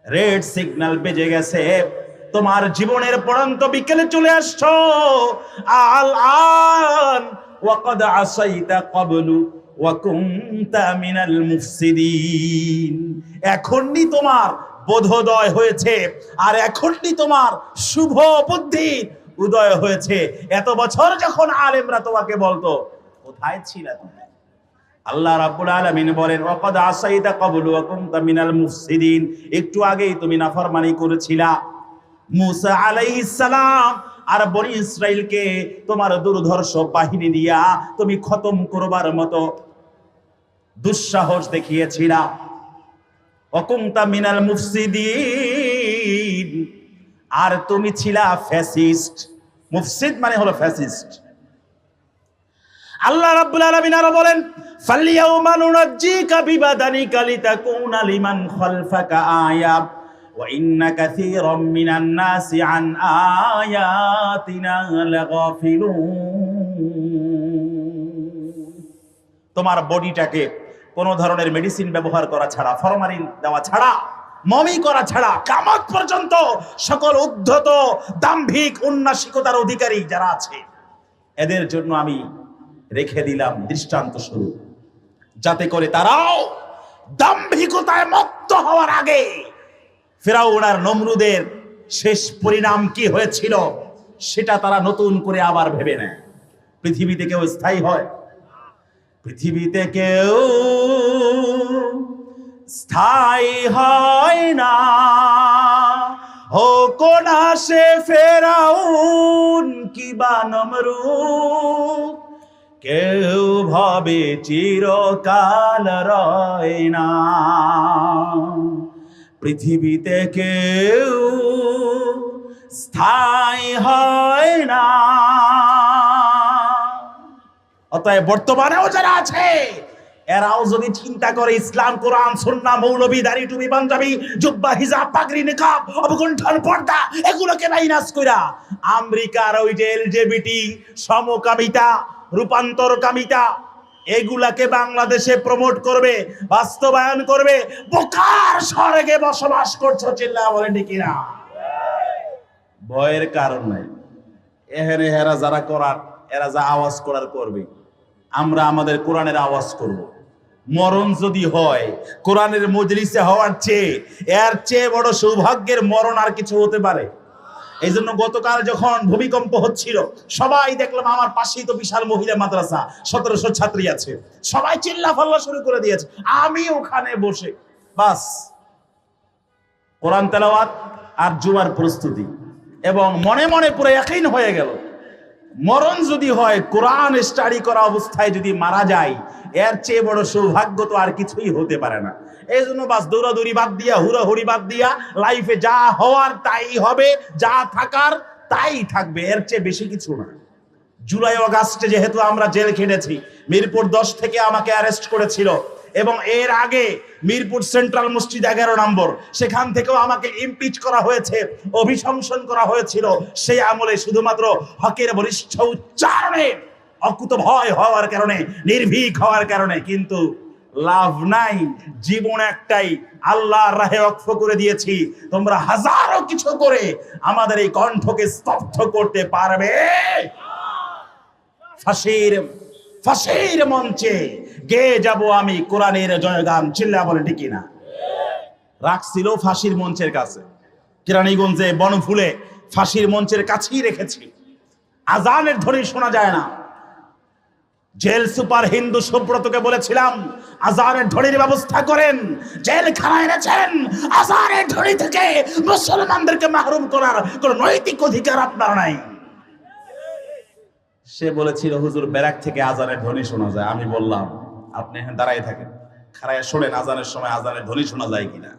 রেড সিগন্যাল বেজে গেছে, তোমার জীবনের পড়ন্ত বিকেলে চলে আসছো। আল আন ওয়াকাদ আসাইতা ক্বাবলু ওয়া কুনতা মিনাল মুফসিদিন। এখনই তোমার বোধোদয় হয়েছে, আর এখনই তোমার শুভ বুদ্ধি উদয় হয়েছে। এত বছর যখন আলেমরা তোমাকে বলতো, কোথায় ছিলা তুমি? আল্লাহ রাব্বুল আলামিন বলেন ওয়াকাদ আসাইতা ক্বাবলু ওয়া কুনতা মিনাল মুফসিদিন, একটু আগেই তুমি নাফরমানি করেছিলা। মুসা আলাইহিস সালাম আর বনি ইসরাইলকে তোমার দুর্ধর্ষ বাহিনী দিয়া তুমি খতম করবার মতো দুঃসাহস দেখিয়েছিলা। ওয়া কুনতা মিনাল মুফসিদিন, আর তুমি ছিলা ফ্যাসিস্ট। মুফসিদ মানে হলো ফ্যাসিস্ট। আল্লাহ রাব্বুল আলামিন আরো বলেন ফালইয়াউমা নুনাজ্জিকা বিবাদানিকা লিতাকুনা লিমান খালফাকা আয়া ওয়া ইন্না কাসীরাম মিনান নাসি আন আয়াতিনা লাগাফিলুন। তোমার বডিটাকে কোন ধরনের মেডিসিন ব্যবহার করা ছাড়া, ফরমালিন দেওয়া ছাড়া, মমি করা ছাড়া কিয়ামত পর্যন্ত সকল উদ্ধত দাম্ভিক উন্নাসিকতার অধিকারী যারা আছে এদের জন্য আমি রেখে দিলাম দৃষ্টান্ত স্বরূপ, যাতে করে তারাও দাম্ভিকতায় মত্ত হওয়ার আগে ফিরআউন আর নমরুদের শেষ পরিণাম কি হয়েছিল সেটা তারা নতুন করে আবার ভেবে নেয়। পৃথিবীতে কেউ স্থায়ী হয়? পৃথিবীতে কেউ স্থায়ী হয় না। হোক না সে ফিরআউন কিবা নমরুদ, কেউ ভাবে চিরকাল রয় না। পৃথিবীতে কেউ স্থায়ী হয় না। অতএব বর্তমানেও যারা আছে এরাও যদি চিন্তা করে ইসলাম, কোরআন, সুন্নাহ, মৌলবী, দাড়ি, টুপি, পাঞ্জাবি, জুব্বা, হিজাব, পাগড়ি, নিকাব, অবগুণ্ঠন, পর্দা এগুলোকে মাইনাস কইরা আমেরিকার ওই যে এলজিবিটি, সমকামিতা, রূপান্তরকামিতা এগুলাকে বাংলাদেশে প্রমোট করবে, বাস্তবায়ন করবে, বোকার স্বর্গে বসবাস করছো। চিল্লা বলেন কিনা? ভয়ের কারণ নাই। এরা যারা করার, এরা যা আওয়াজ করার করবে, আমরা আমাদের কোরআনের আওয়াজ করব। মরণ যদি হয় কোরআনের মজলিসে হওয়ার চেয়ে, এর চেয়ে বড় সৌভাগ্যের মরণ আর কিছু হতে পারে? এই জন্য গতকাল যখন ভূমিকম্প হচ্ছিল, সবাই দেখলাম আমার পাশেই তো বিশাল মহিলা মাদ্রাসা, 1700 ছাত্রী আছে, সবাই চিল্লা ফাল্লা শুরু করে দিয়েছে। আমি ওখানে বসে বাস কোরআন তেলাওয়াত আর জুমার প্রস্তুতি, এবং মনে মনে পুরো ইয়াকিন হয়ে গেল মরণ যদি হয় কোরআন স্টাডি করা অবস্থায় যদি মারা যায়, এর চেয়ে বড় সৌভাগ্য তো আর কিছুই হতে পারে না। এই জন্য বাস দৌড়াদৌড়ি বাদ দিয়া, হুড়োহুড়ি বাদ দিয়া, লাইফে যা হওয়ার তাই হবে, যা থাকার তাই থাকবে, এর চেয়ে বেশি কিছু না। জুলাই আগস্টে যেহেতু আমরা জেল খেটেছি, মিরপুর 10 থেকে আমাকে অ্যারেস্ট করেছিল, এবং এর আগে মিরপুর সেন্ট্রাল মসজিদ 11 নম্বর, সেখান থেকেও আমাকে ইমপিচ করা হয়েছে, অভিশংসন করা হয়েছিল। সেই আমলে শুধুমাত্র হকের বলিষ্ঠ উচ্চারণে অকুত ভয় হওয়ার কারণে, নির্ভীক হওয়ার কারণে। কিন্তু লাভ নাই, জীবন একটাই, আল্লাহর রাহে ওয়াকফ করে দিয়েছি। তোমরা হাজারো কিছু করে আমাদের এই কণ্ঠকে স্তব্ধ করতে পারবে? ফাঁসির মঞ্চে গেয়ে যাব আমি কোরআনের জয়গান। চিল্লা বলে ঠিক না? রাখছিল ফাঁসির মঞ্চের কাছে, কেরানীগঞ্জে বনফুলে ফাঁসির মঞ্চের কাছেই রেখেছি। আজানের ধ্বনি শোনা যায় না। জেল সুপার হিন্দু সুব্রতকে বলেছিলাম আজানের ধ্বনির ব্যবস্থা করেন। জেলখানায় এনেছেন, আজানের ধ্বনি থেকে মুসলমানদেরকে মাহরুম করার কোন নৈতিক অধিকার আপনার নাই। সে বলেছিল হুজুর ব্যারাক থেকে আজানের ধ্বনি শোনা যায়। আমি বললাম আপনি এখানে দাঁড়াই থাকেন, খাড়ায় শোনেন আজানের সময় আজানের ধ্বনি শোনা যায় কিনা।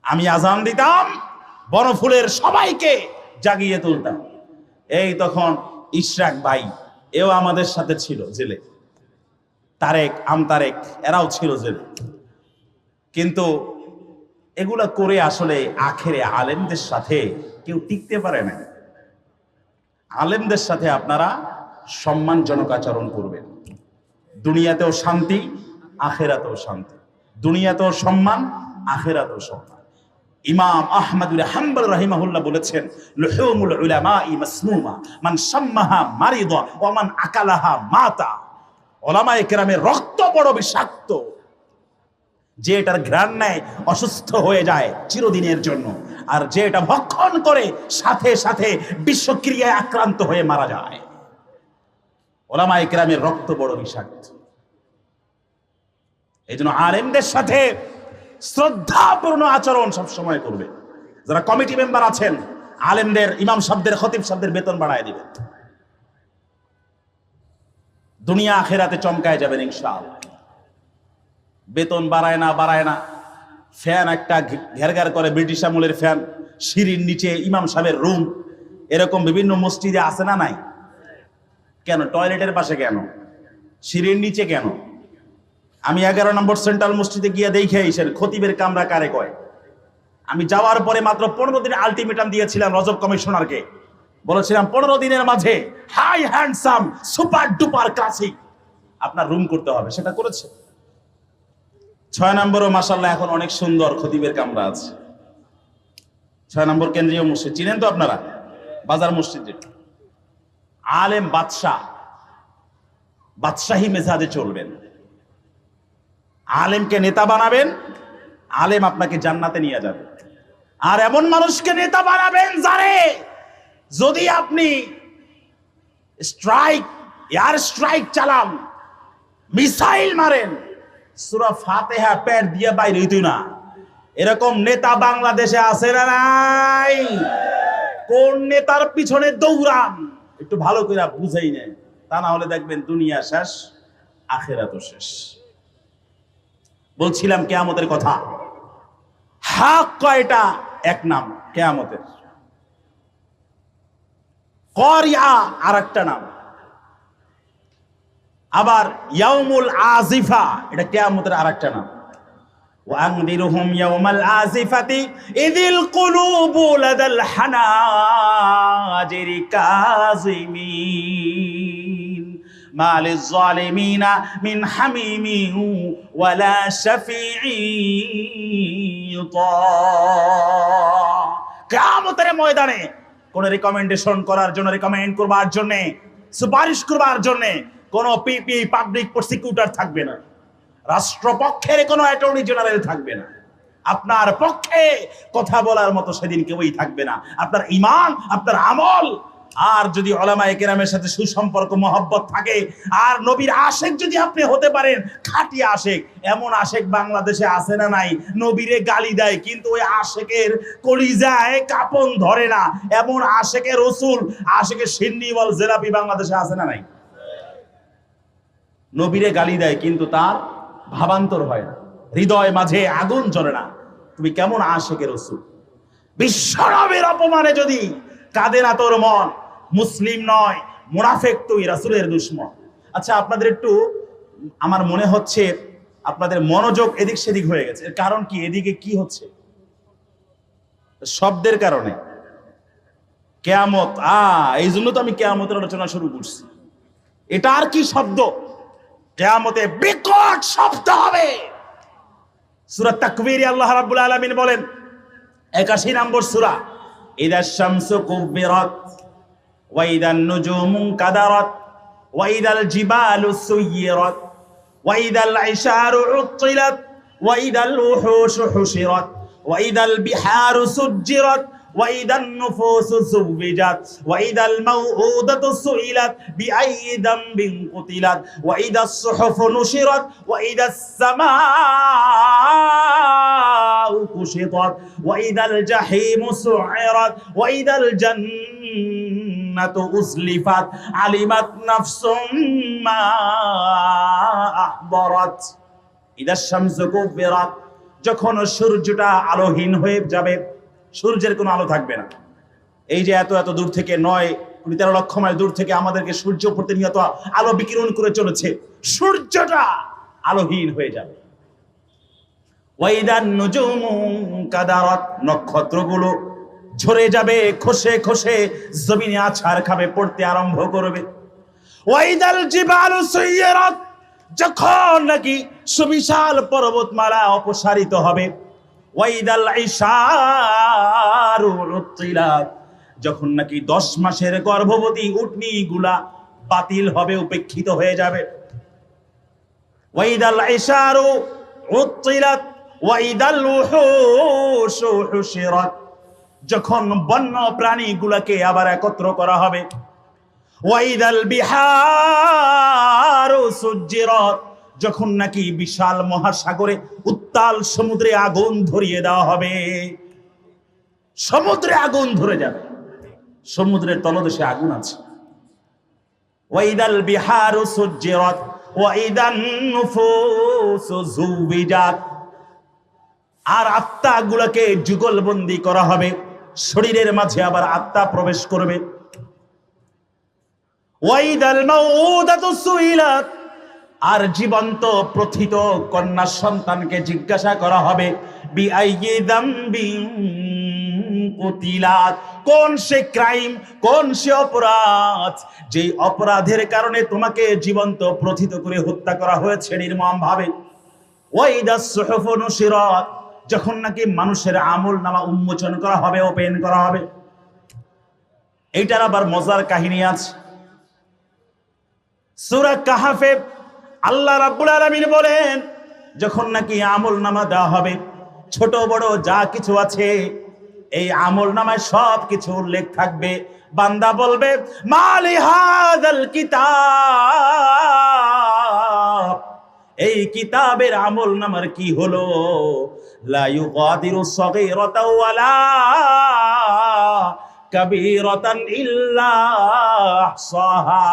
আমি আজান দিতাম, বনফুলের সবাইকে জাগিয়ে তুলতাম। এই তখন ইশরাক ভাই এও আমাদের সাথে ছিল জেলে, তারেক আমতারেক এরাও ছিল জেলে। কিন্তু এগুলা করে আসলে আখেরে আলেমদের সাথে কেউ টিকতে পারে না। আলেমদের সাথে আপনারা সম্মানজনক আচরণ করবেন। দুনিয়াতেও শান্তি, আখেরাতেও শান্তি। দুনিয়াতেও সম্মান, আখেরাতেও সম্মান। ইমাম আহমদ ইবনে হাম্বল রাহিমাহুল্লাহ বলেছেন, লুহুমুল উলামাই মাসমুমা মান শাম্মাহা মারিদা ওয়া মান আকালাহা মাতা। উলামায়ে কেরামের রক্ত বড় বিষাক্ত, যে এটার ঘ্রাণ নেয় অসুস্থ হয়ে যায় চিরদিনের জন্য, আর যে এটা ভক্ষণ করে সাথে সাথে বিষক্রিয়ায় আক্রান্ত হয়ে মারা যায়। উলামায়ে কেরামের রক্ত বড় বিষাক্ত। এই জন্য আলেমদের সাথে শ্রদ্ধাপূর্ণ আচরণ সবসময় করবে। যারা কমিটি মেম্বার আছেন, আলেমদের, ইমাম সাহেবদের, খতিব সাহেবদের বেতন বাড়ায় দিবেন। দুনিয়া আখেরাতে চমকায় যাবেন ইনশাআল্লাহ। বেতন বাড়ায় না, ফ্যান একটা ঘেরঘের করে, ব্রিটিশ আমলের ফ্যান, সিঁড়ির নিচে ইমাম সাহেবের রুম, এরকম বিভিন্ন মসজিদে আছে না নাই? কেন? টয়লেটের পাশে কেন? সিঁড়ির নিচে কেন? আমি 11 নম্বর সেন্ট্রাল মসজিদে গিয়ে দেখে আইসেন খতিবের কামরা কারে কয়। আমি যাওয়ার পরে মাত্র 15 দিন আলটিমেটাম দিয়েছিলাম রজব কমিশনারকে, বলেছিলাম 15 দিনের মাঝে high handsome super duper classic আপনার রুম করতে হবে। সেটা করেছে। 6 নম্বরও মাশাআল্লাহ এখন অনেক সুন্দর খতিবের কামরা আছে। 6 নম্বর কেন্দ্রীয় মসজিদ চিনেন তো আপনারা, বাজার মসজিদ। আলেম বাদশাহ, বাদশাহী মেজাজে চলবেন। আলেমকে নেতা বানাবেন, আলেম আপনাকে জান্নাতে নিয়ে যাবে। আর এমন মানুষকে নেতা বানাবেন যারে যদি আপনি এয়ার স্ট্রাইক চালান, মিসাইল মারেন, সূরা ফাতিহা পেট দিয়ে বাইরে হইতো না। এরকম নেতা বাংলাদেশে আছে না নাই? কোন নেতার পিছনে দৌড়ান একটু ভালো করে বুঝাই নেন, তা না হলে দেখবেন দুনিয়া শেষ, আখিরাতও শেষ। বলছিলাম কিয়ামতের কথা। হক কয়টা? এক নাম কিয়ামতের। করিয়া আরেকটা নাম। আবার ইয়াউমুল আজিফা, এটা কিয়ামতের আরেকটা নাম। ওয়ানদিরহুম ইয়াউমাল আজিফাতি ইযিল কুলুবু লাদাল হানাজিরি কাযিমিন মা লিয-যালিমিনা মিন হামিমিন ওয়ালা শাফিঈন ইউতা। কিয়ামতের ময়দানে কোন রিকমেন্ডেশন করার জন্য, রিকমেন্ড করবার জন্য, সুপারিশ করবার জন্য কোন পিপি পাবলিক প্রসিকিউটর থাকবে না। রাষ্ট্রপক্ষের কোনো অ্যাটর্নি জেনারেল থাকবে না। আপনার পক্ষে কথা বলার মতো সেদিন কেউই থাকবে না। আপনার ঈমান, আপনার আমল, আর যদি উলামায়ে কেরামের সাথে সুসম্পর্ক মহব্বত থাকে, আর নবীর আশেক যদি আপনি হতে পারেন, খাঁটি আশেক। এমন আশেক বাংলাদেশে আছে না নাই? নবীরে গালি দেয় কিন্তু ওই আশেকের কলিজায় কাপন ধরে না। এমন আশেকের রাসূল, আশেকের সিন্নি ওয়াল জেলাপি বাংলাদেশে আছে না নাই? নবীরে গালি দেয় কিন্তু তার ভাবান্তর হয় না, হৃদয় মাঝে আগুন জ্বলে না। তুমি কেমন আশেকের রাসূল? বিশ্বনবীর অপমানে যদি কাঁদে না তোর মন, মুসলিম নয়, মুনাফিক তুই, রাসূলের দুশমন। আচ্ছা, আপনাদের একটু, আমার মনে হচ্ছে আপনাদের মনোযোগ এদিক সেদিক হয়ে গেছে। এর কারণ কি? এদিকে কি হচ্ছে? শব্দের কারণে। কিয়ামত, এই জন্য তো আমি কিয়ামতের আলোচনা শুরু করছি। এটা আর কি শব্দ? কিয়ামতে বিকট শব্দ হবে। সূরা তাকবীরে আল্লাহ রাব্বুল আলামিন বলেন, 81 নম্বর সূরা, ইদাশ শামসু কুবিরাত ওয়া ইদান নুজুমু কাদারাত ওয়া ইদাল জিবালু সুয়িরাত ওয়া ইদাল ইশারু উত্তিলাত ওয়া ইদাল উহুশু হুশিরাত ওয়া ইদাল বিহারু সুজ্জিরাত وإذا النفوس زوجت وإذا الموءودة سئلت بأي ذنب قتلت وإذا الصحف نشرت وإذا السماء كشطت وإذا الجحيم سعرت وإذا الجنة أزلفت علمت نفس ما أحضرت إذا الشمس كورت যখন সূর্যটা আলোহীন হয়ে যাবে, সূর্যের কোনো আলো থাকবে না। এই যে এত এত দূর থেকে 9-13 লক্ষ মাইল দূর থেকে আমাদেরকে সূর্য প্রতিনিয়ত আলো বিকিরণ করে চলেছে, সূর্যটা আলোহীন হয়ে যাবে। ওয়াইদান নুজুমু কাদারাত, নক্ষত্রগুলো ঝরে যাবে, খসে খসে জমিনে আছাড় খাবে, পড়তে আরম্ভ করবে। ওয়াইদাল জিবালু সুইরাত, যখন নাকি সুবিশাল পর্বতমালা অপসারিত হবে। ওয়াইদাল ইশারু উত্তিলাত, যখন নাকি 10 মাসের গর্ভবতী উটনি গুলা বাতিল হবে, উপেক্ষিত হয়ে যাবে। ওয়াইদাল ইশারু উত্তিলাত ওয়াইদাল উহুশু হুশিরাত, যখন বন্য প্রাণীগুলোকে আবার একত্র করা হবে। ওয়াইদাল বিহারু সুজ্জিরাত, যখন নাকি বিশাল মহাসাগরে উত্তাল সমুদ্রে আগুন ধরিয়ে দেওয়া হবে, সমুদ্রে আগুন ধরে যাবে, সমুদ্রের তলদেশে আগুন আছে। ওয়াইদাল বিহারু সুজ্জিরাত ওয়াইদান নুফুসু যুবিজাত, আর আত্মাগুলোকে যুগলবন্দি করা হবে, শরীরের মাঝে আবার আত্মা প্রবেশ করবে। ওয়াইদাল মাউউদাতু সুইলাত, আর জীবন্ত প্রথিত কন্যা সন্তানকে জিজ্ঞাসা করা হবে বিআইয়ি যামবিন কুতিলাত, কোন সে ক্রাইম, কোন সে অপরাধ, যে অপরাধের কারণে তোমাকে জীবন্ত প্রথিত করে হত্যা করা হয়েছে নির্মম ভাবে। ওয়াইদাস সুহুফু নুশিরাত, যখন নাকি মানুষের আমল নামা উন্মোচন করা হবে, ওপেন করা হবে। এইটার আবার মজার কাহিনী আছে। সূরা কাহাফে আল্লাহ রাব্বুল আলামিন বলেন, যখন নাকি আমল নামা দেওয়া হবে, ছোট বড় যা কিছু আছে এই আমল নামায় সব কিছু উল্লেখ থাকবে। বান্দা বলবে মালি হাযাল কিতাব, এই কিতাবের আমল নামার কি হলো? লা ইউগাদিরু সাগীরাতাও ওয়ালা কাবীরাতান ইল্লা আহসাহা,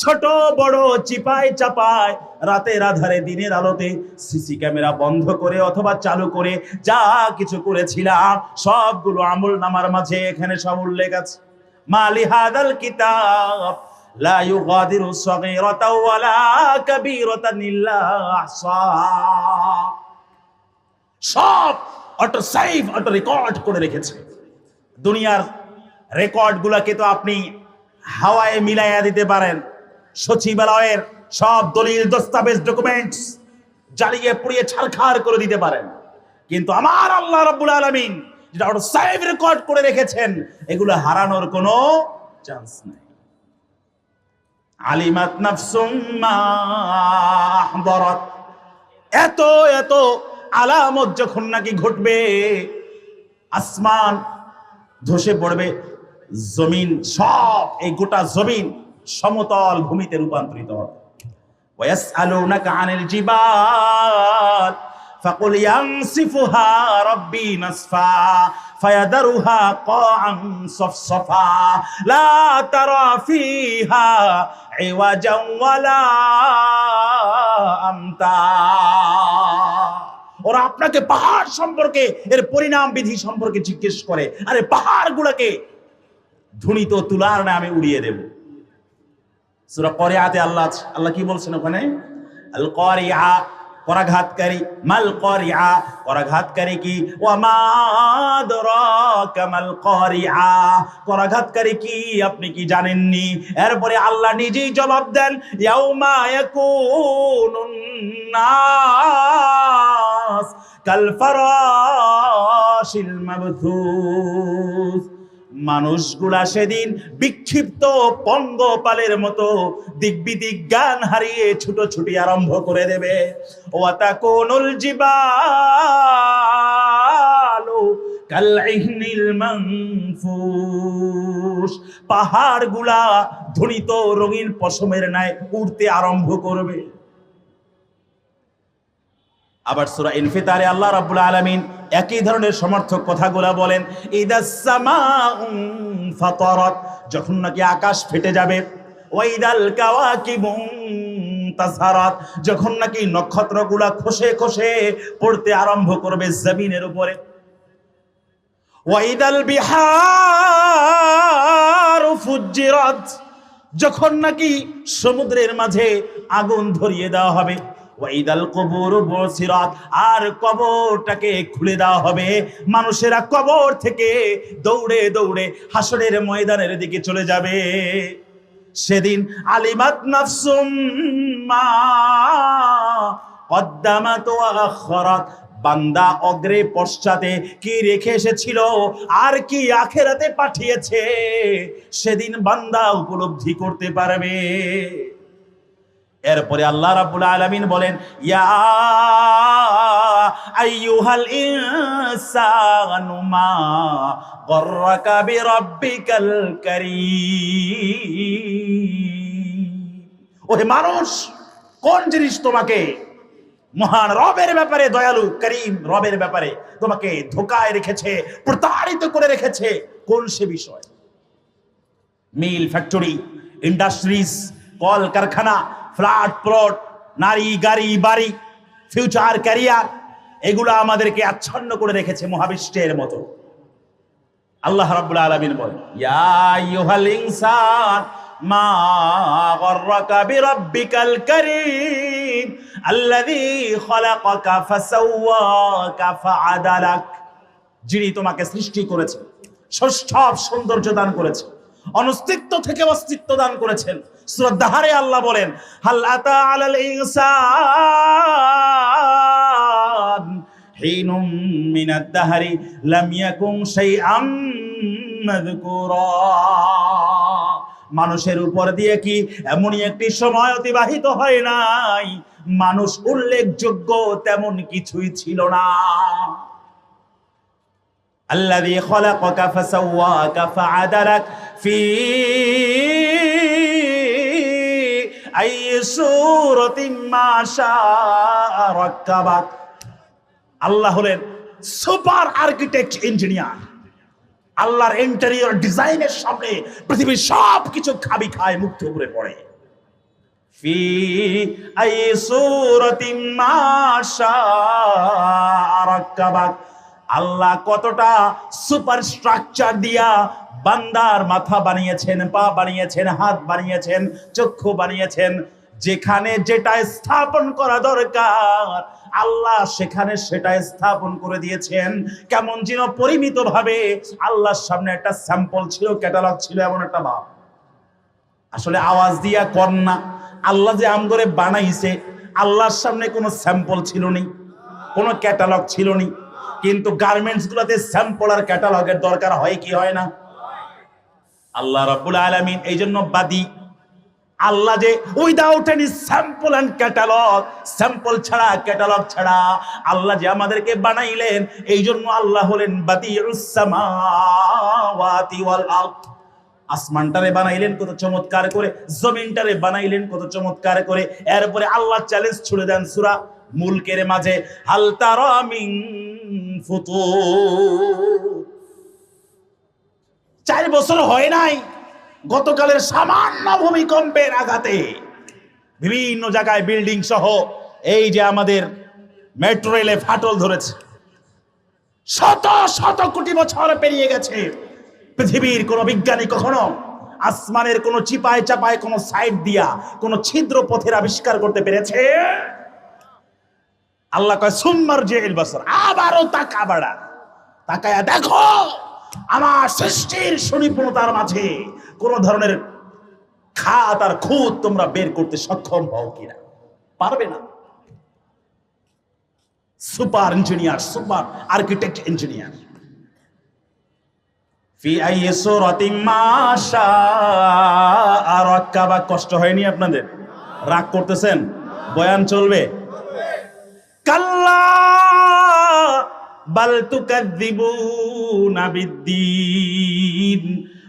ছোট বড় চিপায় চাপায় রাতের আধারে দিনের আলোতে সিসি ক্যামেরা বন্ধ করে অথবা চালু করে যা কিছু করেছিলাম সবগুলো আমল নামার মাঝে এখানে সব উল্লেখ আছে। মালি হাদাল কিতাব লা ইউগাদিরু সাগীরাতাও ওয়ালা কাবীরাতান ইল্লা আহসাহা, সব অটো সেভ, অটো রেকর্ড করে রেখেছে। দুনিয়ার রেকর্ড গুলাকে তো আপনি হাওয়ায় মিলাইয়া দিতে পারেন, সচিবালয়ের সব দলিল দস্তাবেজ ডকুমেন্টস জ্বালিয়ে পুড়িয়ে ছারখার করে দিতে পারেন, কিন্তু আমার আল্লাহ রাব্বুল আলামিন যেটা ওটা সেভ রেকর্ড করে রেখেছেন, এগুলো হারানোর কোনো চান্স নেই। আলিমাত নাফসুম মা আহদারাত, এত এত আলামত যখন নাকি ঘটবে, আসমান ধসে পড়বে, জমিন সব, এই গোটা জমিন সমতল ভূমিতে রূপান্তরিত হবে। ওয়াসআলুনাকা আনিল জিবাল ফাকুল ইয়ানসিফুহা রাব্বি নাসফা ফায়াদারুহা কাআন সফসফা লা তারা ফিহা ইওয়াজান ওয়ালা আমতা। ওরা আপনাকে পাহাড় সম্পর্কে, এর পরিণাম বিধি সম্পর্কে জিজ্ঞেস করে, আরে পাহাড়গুলোকে ধুনিত তুলার নামে উড়িয়ে দেব। সূরা কারিয়াতে আল্লাহ কি বলছেন ওখানে? আল কারিয়া, করাঘাতকারী। মাল কারিয়া, করাঘাতকারী কি? ওয়া মা আদরাকা মাল কারিয়া, করাঘাতকারী কি আপনি কি জানেননি? এরপরে আল্লাহ নিজেই জবাব দেন, ইয়াউমা ইয়াকুনুন নাস কাল ফারাশিল মাবথুস, মানুষগুলা সেদিন বিক্ষিপ্ত পঙ্গপালের মতো দিকবিদিক জ্ঞান হারিয়ে ছুটোছুটি আরম্ভ করে দেবে। ওয়াতাকুনুল জিবালু কালইহনিল মানফুস, পাহাড়গুলা ধ্বনিত রঙিন পশমের ন্যায় উড়তে আরম্ভ করবে। আবার সূরা ইনফিতারে আল্লাহ রাব্বুল আলামিন একই ধরনের সমর্থক কথাগুলা বলেন, ইদাস সামাউ ফাতারাত, যখন নাকি আকাশ ফেটে যাবে, ওয়াইদাল কাওয়াকিবু তাসারাত, যখন নাকি নক্ষত্রগুলা খসে খসে পড়তে আরম্ভ করবে জমিনের উপরে, ওয়াইদাল বিহারু ফুজ্জিরাত, যখন নাকি সমুদ্রের মাঝে আগুন ধরিয়ে দেওয়া হবে, ওয়াইদাল কুবুরু বুসিরাত, আর কবরটাকে খুলে দেওয়া হবে, মানুষেরা কবর থেকে দৌড়ে দৌড়ে হাসরের ময়দানের দিকে চলে যাবে। সেদিন আলিমাত নাফসুম মা কদ্দামাত ওয়া আখরাত, বান্দা অগ্রে পশ্চাতে কি রেখে এসেছিল আর কি আখেরাতে পাঠিয়েছে, সেদিন বান্দা উপলব্ধি করতে পারবে। এরপরে আল্লাহ রাব্বুল আলামিন বলেন, ইয়া আইয়ুহাল ইনসানু মা গররাকা বিরাব্বিকাল কারীম, ওহে মানুষ, কোন জিনিস তোমাকে মহান রবের ব্যাপারে, দয়ালু করিম রবের ব্যাপারে তোমাকে ধোকায় রেখেছে, প্রতারিত করে রেখেছে, কোন সে বিষয়? মিল, ফ্যাক্টরি, ইন্ডাস্ট্রিজ, কল কারখানা, ফ্ল্যাট প্লট, নারী গাড়ি বাড়ি, ফিউচার ক্যারিয়ার, এগুলো আমাদেরকে আচ্ছন্ন করে রেখেছে মহাবিশ্বের মতো। আল্লাহ রাব্বুল আলামিন বলেন, ইয়া আইয়ুহাল ইনসান মা গররাকা বিরাব্বিকাল কারীম আল্লাযী খালাকাকা ফাসাওয়াকা ফাআদালাক, যিনি তোমাকে সৃষ্টি করেছেন, সব সৌন্দর্য দান করেছেন, অনস্তিত্ব থেকে অস্তিত্ব দান করেছেন। সূরা দাহরে আল্লাহ বলেন, হাল আতা আলাল ইনসান হিনুম মিনাদ দাহরি লাম ইয়াকুন শাইআম মাযকুরা, মানুষের উপর দিয়ে কি এমনই একটি সময় অতিবাহিত হয় নাই মানুষ উল্লেখযোগ্য তেমন কিছুই ছিল না। আল্লাযী খালাকাকা ফাসাওয়াকা ফাআদালাক ফি আইয়ি সূরাতিন মা শাআ রাক্কাবাক, আল্লাহ হলেন সুপার আর্কিটেক্ট ইঞ্জিনিয়ার। আল্লাহর ইন্টেরিয়র ডিজাইনের সামনে পৃথিবীর সবকিছু খাবি খায়, মুক্ত করে পড়ে। ফি আইয়ি সূরাতিন মা শাআ রাক্কাবাক, আল্লাহ কতটা সুপার স্ট্রাকচার দিয়া বান্দার মাথা বানিয়েছেন, পা বানিয়েছেন, হাত বানিয়েছেন, চক্ষু বানিয়েছেন, যেখানে যেটা স্থাপন করা দরকার আল্লাহ সেখানে সেটা স্থাপন করে দিয়েছেন। কেমন যেন পরিমিত ভাবে আল্লাহর সামনে একটা স্যাম্পল ছিল, ক্যাটালগ ছিল, এমন একটা ভাব। আসলে আওয়াজ দিয়া কন্যা আল্লাহ যে আম করে বানাইছে, আল্লাহর সামনে কোনো স্যাম্পল ছিল নি, কোনো ক্যাটালগ ছিল নি। কিন্তু গার্মেন্টস গুলোতে স্যাম্পল আর ক্যাটালগের দরকার হয় কি হয় না? আল্লাহ রাব্বুল আলামিন এই জন্য বাদী। আল্লাহ যে without any sample and catalogue, sample ছাড়া ক্যাটালগ ছাড়া আল্লাহ যে আমাদেরকে বানাইলেন, এই জন্য আল্লাহ হলেন বাদিউস সামাওয়াতি ওয়াল আরদ। আসমানটারে বানাইলেন কত চমৎকার করে, জমিনটারে বানাইলেন কত চমৎকার করে। এরপরে আল্লাহ চ্যালেঞ্জ ছুড়ে দেন সূরা মুলকের মাঝে, হাল তারা মিন ফুতুর। 4 বছর হয় নাই গতকালের সামান্য ভূমিকম্পের আঘাতে বিভিন্ন জায়গায় বিল্ডিং সহ এই যে আমাদের মেট্রো রেলে ফাটল ধরেছে। শত শত কোটি বছর পেরিয়ে গেছে, পৃথিবীর কোন বিজ্ঞানী কখনো আসমানের কোন চিপায় চাপায় কোন সাইড দিয়া কোন ছিদ্র পথের আবিষ্কার করতে পেরেছে? আল্লাহ কয় সুম্মার জিল বাসর, আবারও তাকায়া দেখো আমার সৃষ্টির সুনিপুণতার মাঝে কোন ধরনের খাত আর খুঁত তোমরা বের করতে সক্ষম হও কিনা। পারবে না। Super engineer, super architect engineer. ফি আইয়ি সূরাতিন মা শাআ রাক্কাবা। কষ্ট হয়নি আপনাদের? রাগ করতেছেন? বয়ান চলবে? কাল্লা বাল তুকাযযিবুনা বিদ্দীন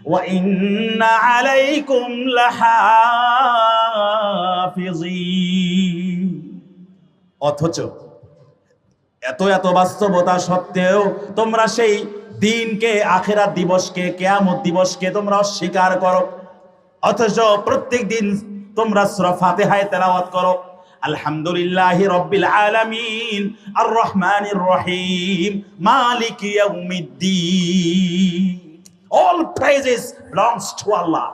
ওয়া ইন্না আলাইকুম লাহাফিজিন। অথচ এত বাস্তবতা সত্ত্বেও তোমরা সেই দিনকে, আখিরাত দিবসকে, কিয়ামত দিবসকে তোমরা অস্বীকার করো। অথচ প্রত্যেক দিন তোমরা সূরা ফাতিহায় তেলাওয়াত করো, আলহামদুলিল্লাহি রাব্বিল আলামিন আর রহমানির রহিম মালিকি ইয়াউমিদ্দিন। অল প্রেজেস বিলংস টু আল্লাহ।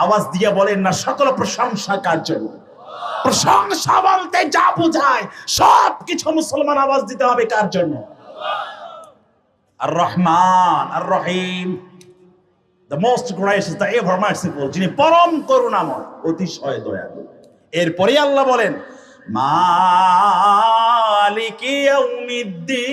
আওয়াজ দিয়ে বলেন না, সকল প্রশংসা কার জন্য? প্রশংসা বলতে যা বোঝায় সব কিছু মুসলমান আওয়াজ দিতে হবে কার জন্য? আর রহমান আর রহিম, the most gracious, the ever merciful, যিনি পরম করুণাময়, অতিশয় দয়ালু। এরপরে আল্লাহ বলেন মালিকি ইয়াউমিদ্দিন।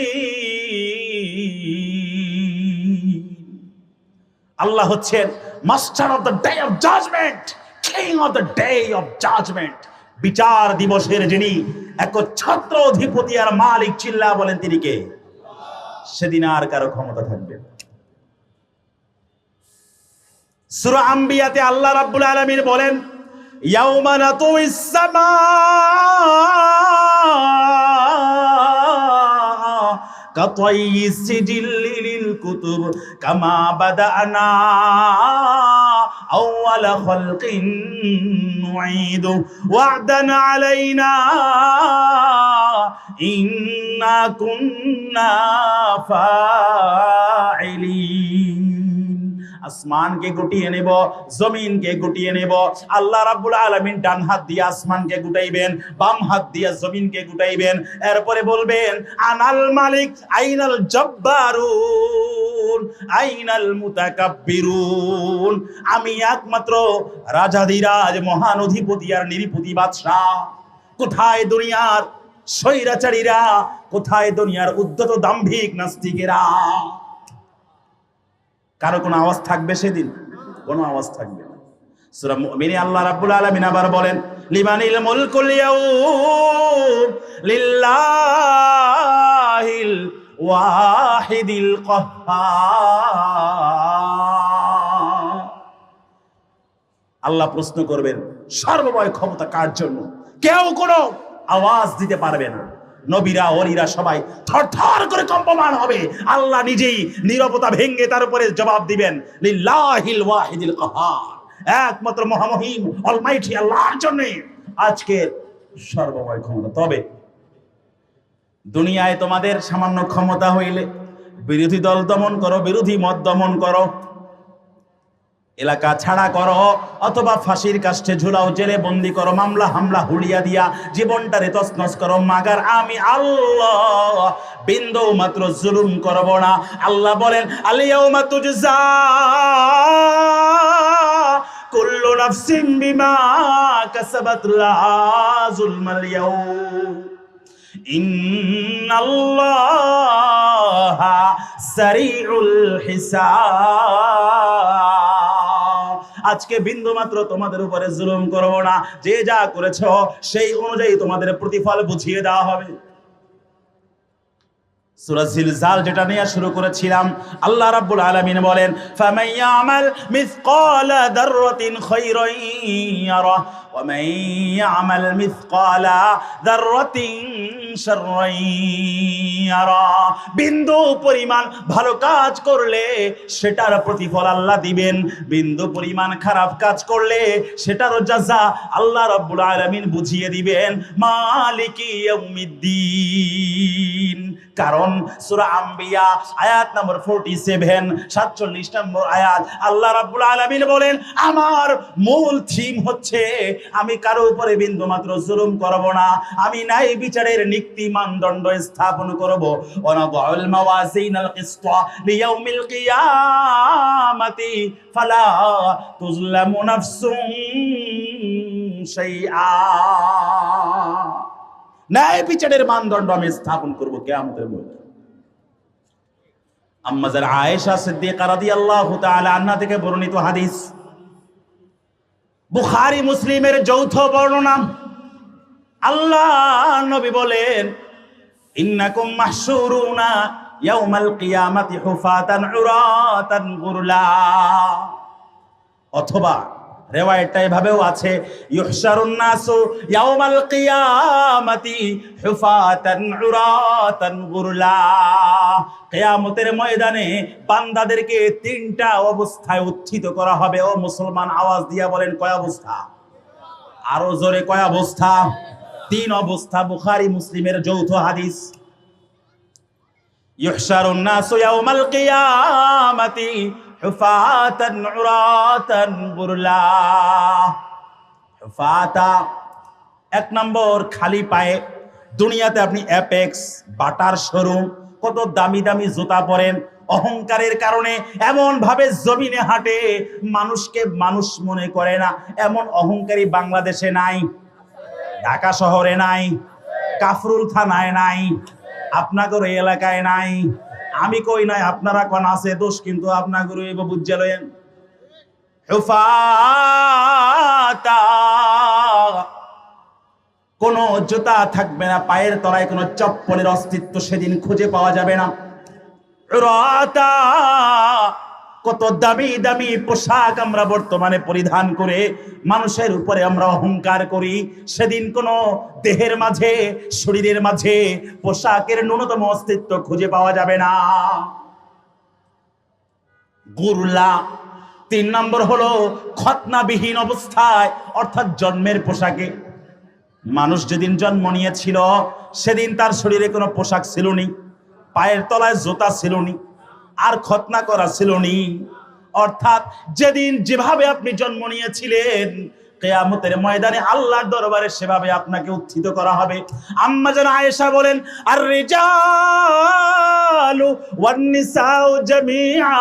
আল্লাহ হচ্ছেন master of the day of judgement, king of the day of judgement. বিচার দিবসের যিনি একচ্ছত্র অধিপতি আর মালিক, চিল্লা বলেন তিনি কে? সেদিন আর কারো ক্ষমতা থাকবে না। সূরা আম্বিয়াতে আল্লাহ রাব্বুল আলামিন বলেন ইয়াউমা নাতুইস সামা কাতাইয়িস সিজিল্লি লিল কুতুব কামা বাদানা আউয়ালা খালকিন নুঈদু ওয়া'দান আলাইনা ইন্না কুন্না ফাইলিন। আসমানকে গুটিয়ে নেব, জমিনকে গুটিয়ে নেব। আল্লাহ রাব্বুল আলামিন ডান হাত দিয়ে আসমানকে গুটাইবেন, বাম হাত দিয়ে জমিনকে গুটাইবেন। এরপরে বলবেন আনাল মালিক আইনাল জব্বারুন আইনাল মুতাকাব্বিরুন। আমি একমাত্র রাজাধিরাজ, মহান অধিপতি আর নিরীপতি বাদশা। কোথায় দুনিয়ার স্বৈরাচারীরা? কোথায় দুনিয়ার উদ্ধত দাম্ভিক নাস্তিকেরা? কারো কোনো আওয়াজ থাকবে সেদিন? কোনো আওয়াজ থাকবে না। সূরা মুমিনে আল্লাহ রাব্বুল আলামিন আবার বলেন লিমানিল মুলকুল ইয়াউম লিল্লাহিল ওয়াহিদিল কাহ্হার। আল্লাহ প্রশ্ন করবেন সর্বময় ক্ষমতা কার জন্য? কেউ কোনো আওয়াজ দিতে পারবে না। নবীরা, ওলিরা সবাই থরথর করে কম্পমান হবে। আল্লাহ নিজেই নীরবতা ভেঙে তার উপরে জবাব দিবেন লিল্লাহিল ওয়াহিদিল কাহ্হার। একমাত্র মহামহিম অলমাইটি আল্লাহর জন্য আজকের সর্বময় ক্ষমতা। তবে দুনিয়ায় তোমাদের সামান্য ক্ষমতা হইলে বিরোধী দল দমন করো, বিরোধী মত দমন করো, এলাকা ছাড়া করো, অথবা ফাঁসির কাষ্ঠে ঝুলাও, জেলে বন্দি করো, মামলা হামলা হুলিয়া দিয়া জীবনটারে তছনছ করো, মাগার আমি আল্লাহ বিন্দু মাত্র জুলুম করব না। আল্লাহ বলেন আলিয়াউমা তুজজা কুল্লু নাফসিন বিমা কাসাবাত লা যুলমাল ইয়াউম ইন্নাল্লাহা সারিউল হিসাব। আজকে বিন্দু মাত্র তোমাদের উপরে জুলুম করব না। যে যা করেছো সেই অনুযায়ী তোমাদের প্রতিফল বুঝিয়ে দেওয়া হবে। সূরা জিলজাল যেটা নিয়ে শুরু করেছিলাম, আল্লাহ রাব্বুল আলামিন বলেন ফামান ইয়ামাল মিসকালা যাররাতিন খায়রান ইয়ারা ওয়া মান ইয়ামাল মিসকালা যাররাতিন শাররান ইয়ারা। বিন্দু পরিমাণ ভালো কাজ করলে সেটার প্রতিফল আল্লাহ দিবেন, বিন্দু পরিমাণ খারাপ কাজ করলে সেটারও জাযা আল্লাহ রাব্বুল আলামিন বুঝিয়ে দিবেন মালিকি ইয়াউমিদ্দিন। কারণ সূরা আম্বিয়া আয়াত নম্বর 47 47 নম্বর আয়াত আল্লাহ রাব্বুল আলামিন বলেন আমার মূল থিম হচ্ছে আমি কারো উপরে বিন্দুমাত্র জুলুম করব না, আমি ন্যায় বিচারের নীতি মানদণ্ড স্থাপন করব। ওয়ানাদুল মাওয়াজিনাল কিসতা লিয়াউমিল কিয়ামাতি ফালা তুজলামু নাফসুন শাইআ। ন্যায় বিচারের মানদণ্ড আমি স্থাপন করব কিয়ামতের মধ্যে। আম্মা জান আয়েশা সিদ্দিকা রাদিয়াল্লাহু তাআলা আনহা থেকে বর্ণিত হাদিস, বুখারী মুসলিমের যৌথ বর্ণনা। আল্লাহ নবী বলেন ইন্নাকুম মাহশুরুনা ইয়াউমাল কিয়ামাতি হুফাতান উরাতান গুরলা। অথবা রিওয়ায়াতটা এভাবেও আছে, ইউহশারুন নাসু ইয়াউমাল কিয়ামাতি হুফাতান উরাতান গুরলা। কিয়ামতের ময়দানে বান্দাদেরকে তিনটা অবস্থায় উত্থিত করা হবে। ও মুসলমান, আওয়াজ দিয়া বলেন কয় অবস্থা? আরো জোরে কয় অবস্থা? তিন অবস্থা। বুখারী মুসলিমের যৌথ হাদিস। ইউহশারুন নাসু ইয়াউমাল কিয়ামাতি হুফাতান উরাতান গুরলা। হুফাতা, এক নম্বর খালি পায়ে। দুনিয়াতে আপনি অ্যাপেক্স, বাটার শোরুম, কত দামি দামি জুতা পরেন, অহংকারের কারণে এমন ভাবে জমিনে হাঁটে মানুষকে মানুষ মনে করে না। এমন অহংকারী বাংলাদেশে নাই, ঢাকা শহরে নাই, কাফরুল থানায় নাই, আপনাদের এই এলাকায় নাই। আমি কই নাই, আপনারা কোন আছে দোষ, কিন্তু আপনাদের এই বুঝে লয়েন। হুফাতা, কোন জুতা থাকবে না, পায়ের তলায় কোন চপ্পলের অস্তিত্ব সেদিন খুঁজে পাওয়া যাবে না। উরাতা, কত দামি দামি পোশাক আমরা বর্তমানে পরিধান করে মানুষের উপরে আমরা অহংকার করি, সেদিন কোন দেহের মাঝে, শরীরের মাঝে পোশাকের ন্যূনতম অস্তিত্ব খুঁজে পাওয়া যাবে না। গুরলা, তিন নম্বর হলো খতনাবিহীন অবস্থায়, অর্থাৎ জন্মের পোশাকে। মানুষ যেদিন জন্ম নিয়েছিল সেদিন তার শরীরে কোনো পোশাক ছিল নি, পায়ের তলায় জুতা ছিল নি, আর খতনা করা ছিল নি। অর্থাৎ যেদিন যেভাবে আপনি জন্ম নিয়েছিলেন, কিয়ামতের ময়দানে আল্লাহর দরবারে সেভাবে আপনাকে উত্থিত করা হবে। আম্মা জান আয়েশা বলেন, আর রিজালু ওয়ান নিসাউ জামিআ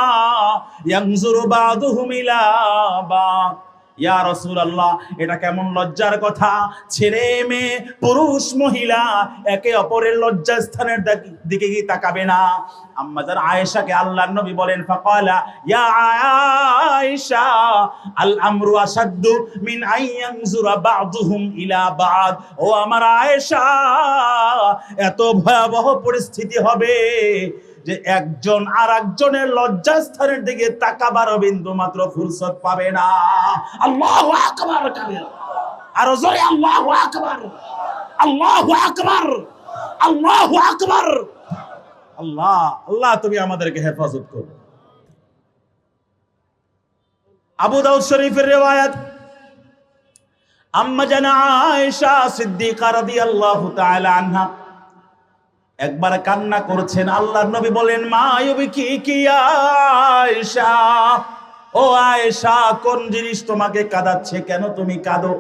ইয়ানজুরু বাযুহুম ইলা বা'দ। ইয়া রাসূলুল্লাহ, এটা কেমন লজ্জার কথা, ছেলে মেয়ে পুরুষ মহিলা একে অপরের লজ্জাস্থানের দিকে কি তাকাবে না? আম্মা জান আয়েশাকে আল্লাহর নবী বলেন, ফাকালা ইয়া আয়েশা আল আমরু আসাদ্দু মিন আইয়ানজুরা বা'দুহুম ইলা বা'দ। ও আমার আয়েশা, এত ভয়াবহ পরিস্থিতি হবে যে একজন আর একজনের লজ্জাস্থানের দিকে তাকাবার বিন্দু মাত্র ফুরসত পাবে না। আল্লাহু আকবার, আর জোরে আল্লাহু আকবার, আল্লাহু আকবার, আল্লাহু আকবার। আল্লাহ, আল্লাহ তুমি আমাদেরকে হেফাজত করো। আবু দাউদ শরীফের রিওয়ায়াত, আম্মা জান আয়েশা সিদ্দিকা রাদিয়াল্লাহু তাআলা আনহা একবার কান্না করছেন। আল্লাহর নবী বলেন, মা ইউবিকি কি আয়েশা, ও আয়েশা কোন জিনিস তোমাকে কাঁদাচ্ছে, কেন তুমি কাঁদো?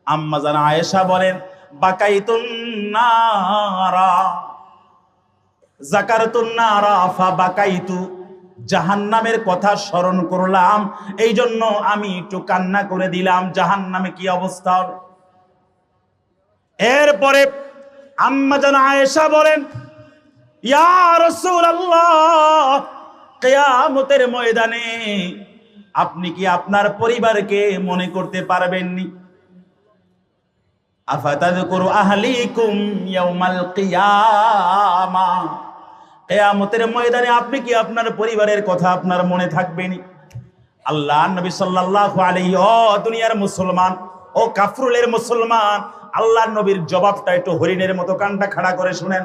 আম্মা জান আয়েশা বলেন, বাকাইতুন নারা যাকারতুন নারা ফাবাকাইতু, জাহান্নামের কথা স্মরণ করলাম, এই জন্য আমি একটু কান্না করে দিলাম। জাহান্নামে কি অবস্থা হবে? এরপরে আম্মা জান আয়েশা বলেন, ইয়া রাসূলুল্লাহ, কিয়ামতের ময়দানে আপনি কি আপনার পরিবারকে মনে করতে পারবেননি? আফাতাযকুরু আহলিকুম ইয়াউমাল কিয়ামা, কিয়ামতের ময়দানে আপনি কি আপনার পরিবারের কথা আপনার মনে থাকবেনি? আল্লাহর নবী সাল্লাল্লাহু আলাইহি, ও দুনিয়ার মুসলমান, ও কাফরুলের মুসলমান, আল্লাহর নবীর জবাবটা একটু হরিণের মতো কানটা খাড়া করে শুনেন।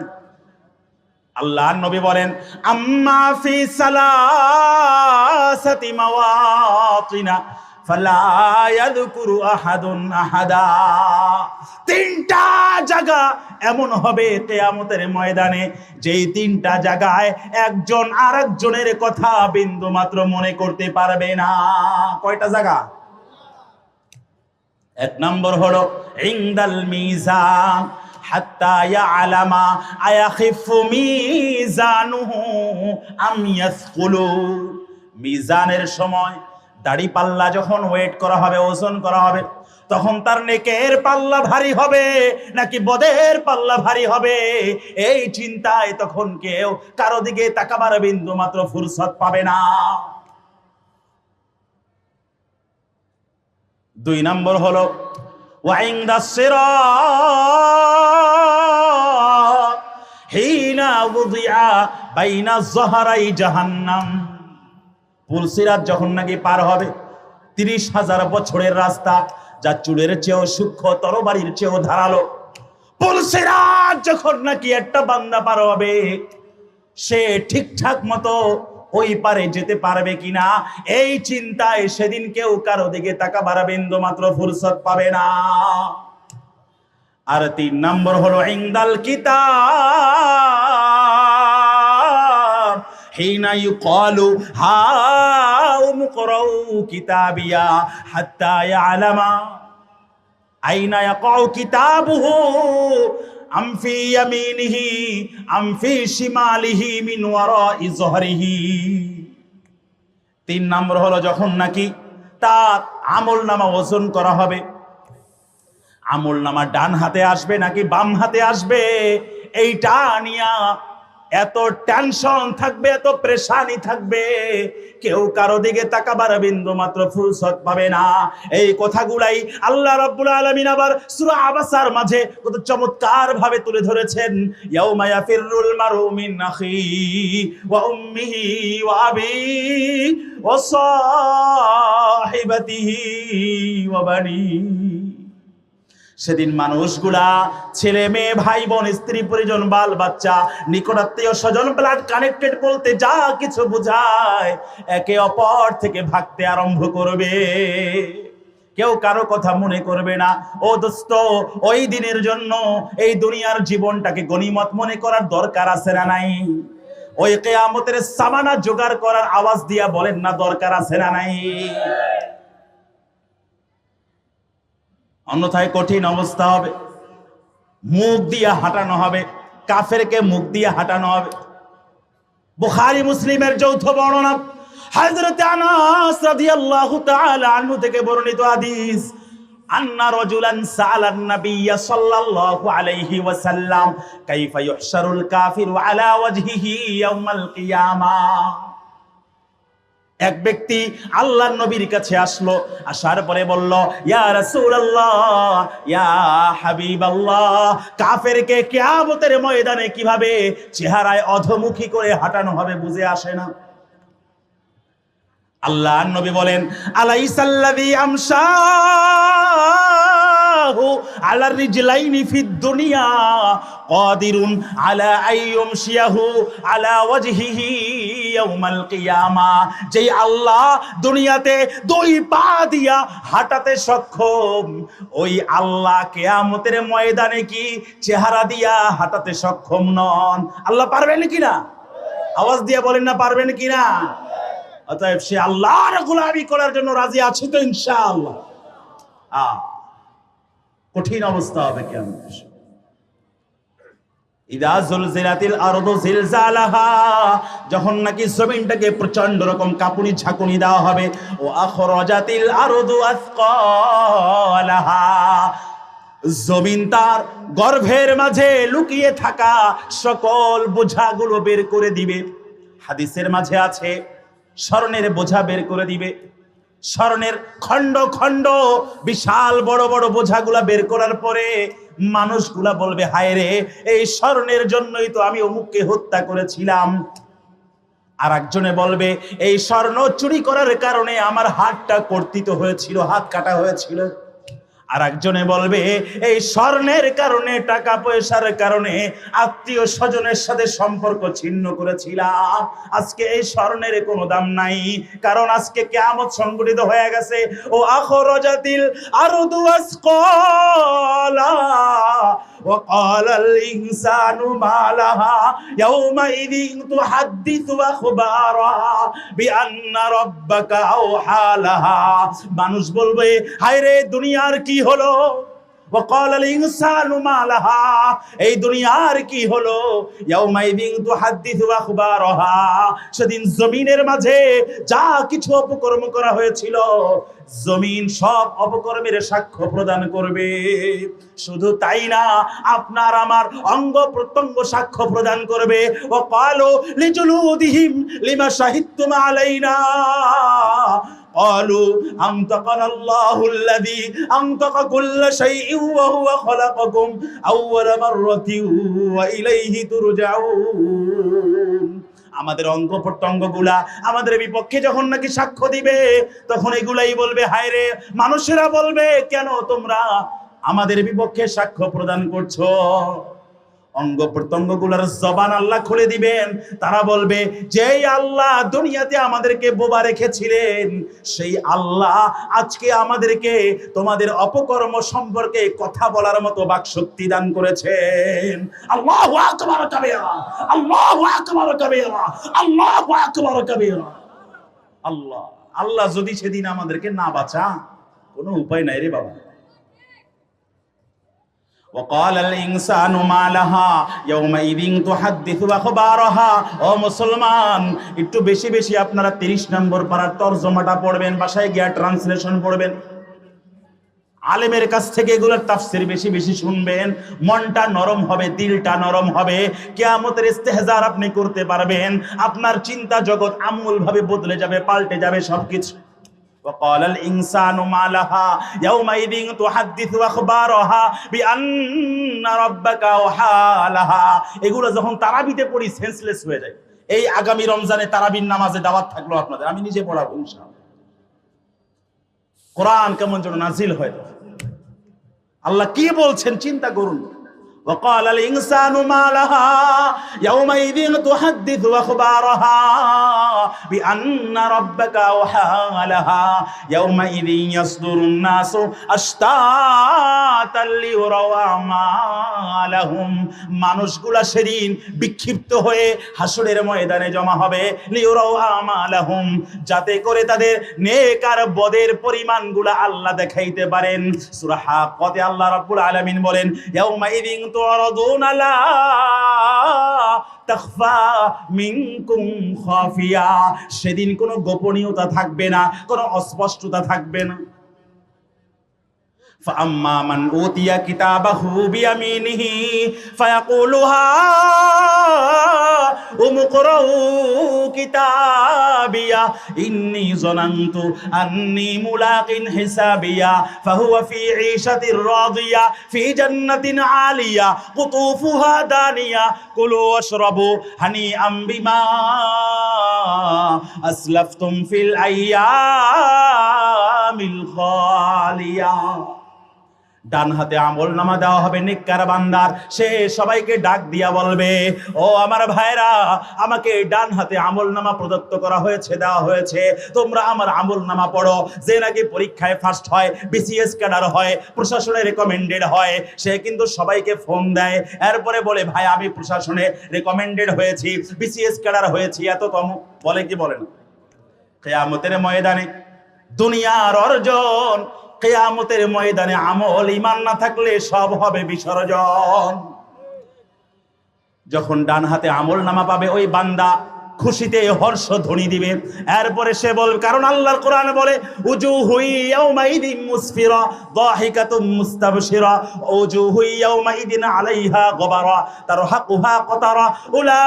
আল্লাহর নবী বলেন, আম্মা ফি সালাসাতি মাওয়াতিনা ফালা ইয়াযকুরু আহাদুন আহাদা। তিনটা জায়গা এমন হবে কিয়ামতের ময়দানে, যেই তিনটা জায়গায় একজন আরেকজনের কথা বিন্দু মাত্র মনে করতে পারবে না। কয়টা জায়গা? এক নম্বর হলো ইনদাল মিজান হাত্তা ইয়ালামা আয়াখিফু মিজানুহু আম ইয়াসকুলু। মিজানের সময় দাড়ি পাল্লা যখন ওয়েট করা হবে, ওজন করা হবে, তখন তার নেকের পাল্লা ভারী হবে নাকি বদের পাল্লা ভারী হবে, এই চিন্তায় তখন কেউ কারো দিকে তাকাবার বিন্দু মাত্র ফুরসত পাবে না। দুই নম্বর হলো ওয়াইনদাস সিরাত হিনা উযিআ বাইনা যহরাই জাহান্নাম। পুলসিরাত যখন নাকি পার হবে, 30,000 বছরের রাস্তা, যা চুলের চেয়েও সূক্ষ্ম, তরবারির চেয়েও ধারালো। পুলসিরাত যখন নাকি একটা বান্দা পার হবে, সে ঠিকঠাক মতো ওই পারে যেতে পারবে কিনা এই চিন্তায় সেদিন কেউ কারো দিকে তাকাবার বিন্দু মাত্র ফুরসত পাবে না। আর 3 নম্বর হলো ইনদাল কিতাব, হিনা ইউকালু হাউম করাউ কিতাবিয়া হাত্তা ইয়ালামা আইনা ইয়াকাউ কিতাবুহু আম ফি ইয়ামিনিহি আম ফি শিমালিহি মিন ওয়ারাই যহরিহি। 3 নম্বর হলো যখন নাকি তার আমলনামা ওজন করা হবে, আমলনামা ডান হাতে আসবে নাকি বাম হাতে আসবে, এইটা নিয়া এত টেনশন থাকবে, এত পেরেশানি থাকবে, কেউ কারো দিকে তাকাবার বিন্দু মাত্র ফুরসত পাবে না। এই কথাগুলাই আল্লাহ রাব্বুল আলামিন আবার সূরা আবাসার মাঝে কত চমৎকার ভাবে তুলে ধরেছেন। ইয়াউমা ইয়াফিরুল মারউ মিন আখিহি ওয়া উম্মিহি ওয়া আবিহি ওয়া সাহিবাতিহি ওয়া বানিহি। সেদিন মানুষগুলা, ছেলে মেয়ে, ভাই বোন, স্ত্রী পরিজন, বাল বাচ্চা, নিকটাত্মীয় স্বজন, ব্লাড কানেক্টেড বলতে যা কিছু বোঝায়, একে অপর থেকে ভাগতে আরম্ভ করবে। কেউ কারো কথা মনে করবে না। ও দোস্ত, ওই দিনের জন্য এই দুনিয়ার জীবনটাকে গনিমত মনে করার দরকার আছে না নাই? ওই কিয়ামতের সামানা জোগাড় করার আওয়াজ দিয়া বলেন না, দরকার আছে না নাই? অন্যথায় কঠিন অবস্থা হবে। মুখ দিয়ে হাঁটানো হবে, কাফেরকে মুখ দিয়ে হাঁটানো হবে। বুখারী মুসলিমের যৌথ বর্ণনা, হযরত আনাস রাদিয়াল্লাহু তাআলা আনহু থেকে বর্ণিত হাদিস, আন্না রাজুলান সাআলান নাবিয়্য সাল্লাল্লাহু আলাইহি ওয়াসাল্লাম কাইফা ইউহশারুল কাফিরু আলা ওয়াজহিহি ইয়াউমাল কিয়ামাহ। এক ব্যক্তি আল্লাহর নবীর কাছে আসলো, আসার পরে বলল, ইয়া রাসূলুল্লাহ, ইয়া হাবিবাল্লাহ, কাফেরকে কিয়ামতের ময়দানে কিভাবে চেহারায় অধমুখী করে হাঁটানো হবে বুঝে আসে না। আল্লাহর নবী বলেন, আলাইসাল্লাযী আমশাহু আলা রিজলাইনি ফিদ দুনিয়া কাদিরুন আলা আইয়ুমশিয়াহু আলা ওয়াজহিহি ইয়াউমাল কিয়ামা। যেই আল্লাহ দুনিয়াতে 2 পা দিয়া হাঁটাতে সক্ষম, ওই আল্লাহ কিয়ামতের ময়দানে কি চেহারা দিয়া হাঁটাতে সক্ষম নন? আল্লাহ পারবেন কিনা? আওয়াজ দিয়ে বলেন না, পারবেন কিনা? অতএব সে আল্লাহর গোলামি করার জন্য রাজি আছে তো ইনশাআল্লাহ। কঠিন অবস্থা হবে কেমন। ইদা জুলজিলাতিল আরদু জিলজালাহা, যখন নাকি জমিনটাকে প্রচন্ড রকম কাঁপুনি ঝাঁকুনি দেওয়া হবে। ও আখরাজাতিল আরদু আসকালাহা, জমিন তার গর্ভের মাঝে লুকিয়ে থাকা সকল বোঝাগুলো বের করে দিবে। হাদিসের মাঝে আছে, স্বর্ণের বোঝা বের করে দিবে। স্বর্ণের খণ্ড খণ্ড বিশাল বড় বড় বোঝাগুলা বের করার পরে মানুষগুলা বলবে, হায় রে, এই স্বর্ণের জন্যই তো আমি অমুককে হত্যা করেছিলাম। আর একজনে বলবে, এই স্বর্ণ চুরি করার কারণে আমার হাতটা কর্তিত হয়েছিল, হাত কাটা হয়েছিল। আর একজনে বলবে, এই স্বর্ণের কারণে, টাকা পয়সার কারণে আত্মীয় স্বজনের সাথে সম্পর্ক ছিন্ন করেছিলাম। আজকে এই স্বর্ণের কোনো দাম নাই, কারণ আজকে কিয়ামত সংঘটিত হয়ে গেছে। ও আখরাজাতিল আরদু আসকালা ওয়া ক্বালাল ইনসানু মা লাহা ইয়াউমাইযিন তুহাদ্দিসু আখবারাহা বিআন্না রাব্বাকা আওহা লাহা। মানুষ বলবে, হায় রে, দুনিয়ার কি হলো? ওয়াকালাল ইনসানু মা লাহা, এই দুনিয়ার কি হলো? ইয়াউমাইযিন তুহাদ্দিসু আখবারাহা, সেদিন জমিনের মাঝে যা কিছু অপকর্ম করা হয়েছিল, জমিন সব অপকর্মের সাক্ষ্য প্রদান করবে। শুধু তাই না, আপনার আমার অঙ্গ প্রত্যঙ্গ সাক্ষ্য প্রদান করবে। ওয়াকালু লিজুলুদিহিম লিমা শাহিদতুম আলাইনা قالوا أنطقنا الله الذي أنطق كل شيء وهو خلقكم أول مرة وإليه ترجعون। আমাদের অঙ্গ প্রত্যঙ্গ গুলা আমাদের বিপক্ষে যখন নাকি সাক্ষ্য দিবে, তখন এগুলাই বলবে, হায় রে, মানুষেরা বলবে, কেন তোমরা আমাদের বিপক্ষে সাক্ষ্য প্রদান করছো? অঙ্গ প্রত্যঙ্গ গুলার জবান আল্লাহ খুলে দিবেন। তারা বলবে, যেই আল্লাহ দুনিয়াতে আমাদেরকে বোবা রেখেছিলেন, সেই আল্লাহ আজকে আমাদেরকে তোমাদের অপকর্ম সম্পর্কে কথা বলার মতো বাকশক্তি দান করেছেন। আল্লাহু আকবার কাবীরা, আল্লাহু আকবার কাবীরা, আল্লাহু আকবার কাবীরা। আল্লাহ আল্লাহ যদি সেদিন আমাদেরকে না বাঁচা, কোনো উপায় নাই রে বাবা। وقال الإنسان ما لها يومئذ تحدث أخبارها। ও মুসলমান, একটু বেশি বেশি আপনারা 30 নম্বর পারার তরজমাটা পড়বেন, বাসায় গিয়া ট্রান্সলেশন পড়বেন, আলেমের কাছ থেকে এগুলোর তাফসীর বেশি বেশি শুনবেন। মনটা নরম হবে, দিলটা নরম হবে, কিয়ামতের ইস্তেহজার আপনি করতে পারবেন। আপনার চিন্তা জগৎ আমূল ভাবে বদলে যাবে, পাল্টে যাবে সবকিছু। وقال الإنسان ما لها يومئذ تحدث أخبارها بأن ربك أوحى لها। এগুলো যখন তারাবিতে পড়ি সেন্সলেস হয়ে যায়। এই আগামী রমজানে তারাবির নামাজে দাওয়াত থাকলো আপনাদের, আমি নিজে পড়াবো ইনশাআল্লাহ। কোরআন কেমন যেন নাজিল হয়, আল্লাহ কি বলছেন চিন্তা করুন। وقال الإنسان ما لها يومئذ تحدث أخبارها بأن ربك أوحى لها يومئذ يصدر الناس أشتاتا ليروا أعمالهم। মানুষগুলা সেদিন বিক্ষিপ্ত হয়ে হাসরের ময়দানে জমা হবে, লিউরাউ আমালাহুম, যাতে করে তাদের নেক আর বদের পরিমাণগুলা আল্লাহ দেখাইতে পারেন। সূরা হাক্কাতে আল্লাহ রাব্বুল আলামিন বলেন, ইয়াউমাইযিন তুরাদুনা লা তাখফা মিনকুম খাফিয়া। সেদিন কোনো গোপনীয়তা থাকবে না, কোনো অস্পষ্টতা থাকবে না। فأما من أوتي كتابه بيمينه فيقول هاؤم اقرءوا كتابيه إني ظننت أني ملاق حسابيه فهو في عيشة راضية في جنة عالية قطوفها دانية كلوا واشربوا هنيئا بما أسلفتم في الأيام الخالية। ডান হাতে আমল নামা দেওয়া হবে নেককার বান্দার। সে সবাইকে ডাক দিয়া বলবে, ও আমার ভাইরা, আমাকে ডান হাতে আমল নামা প্রদত্ত করা হয়েছে, দেওয়া হয়েছে, তোমরা আমার আমল নামা পড়ো। যে নাকি পরীক্ষায় ফার্স্ট হয়, বিসিএস ক্যাডার হয়, প্রশাসনে রেকমেন্ডেড হয়, সে কিন্তু সবাইকে ফোন দেয়, এরপরে বলে, ভাই আমি প্রশাসনে রেকমেন্ডেড হয়েছি, বিসিএস ক্যাডার হয়েছি, এততম বলে কি বলে না? কিয়ামতের ময়দানে দুনিয়ার অর্জন, কিয়ামতের ময়দানে আমল ঈমান না থাকলে সব হবে বিসর্জন। যখন ডান হাতে আমল নামা পাবে ওই বান্দা খুশিতে হর্ষ ধ্বনি দিবে। এরপরে সে বলবে, কারণ আল্লাহর কোরআন বলে, উজুহু ইয়াউমাইদিন মুসফিরা দাহিকাতুম মুস্তাবশিরা উজুহু ইয়াউমাইদিন আলাইহা গবারা তারহাকুহা কতারা উলাইকা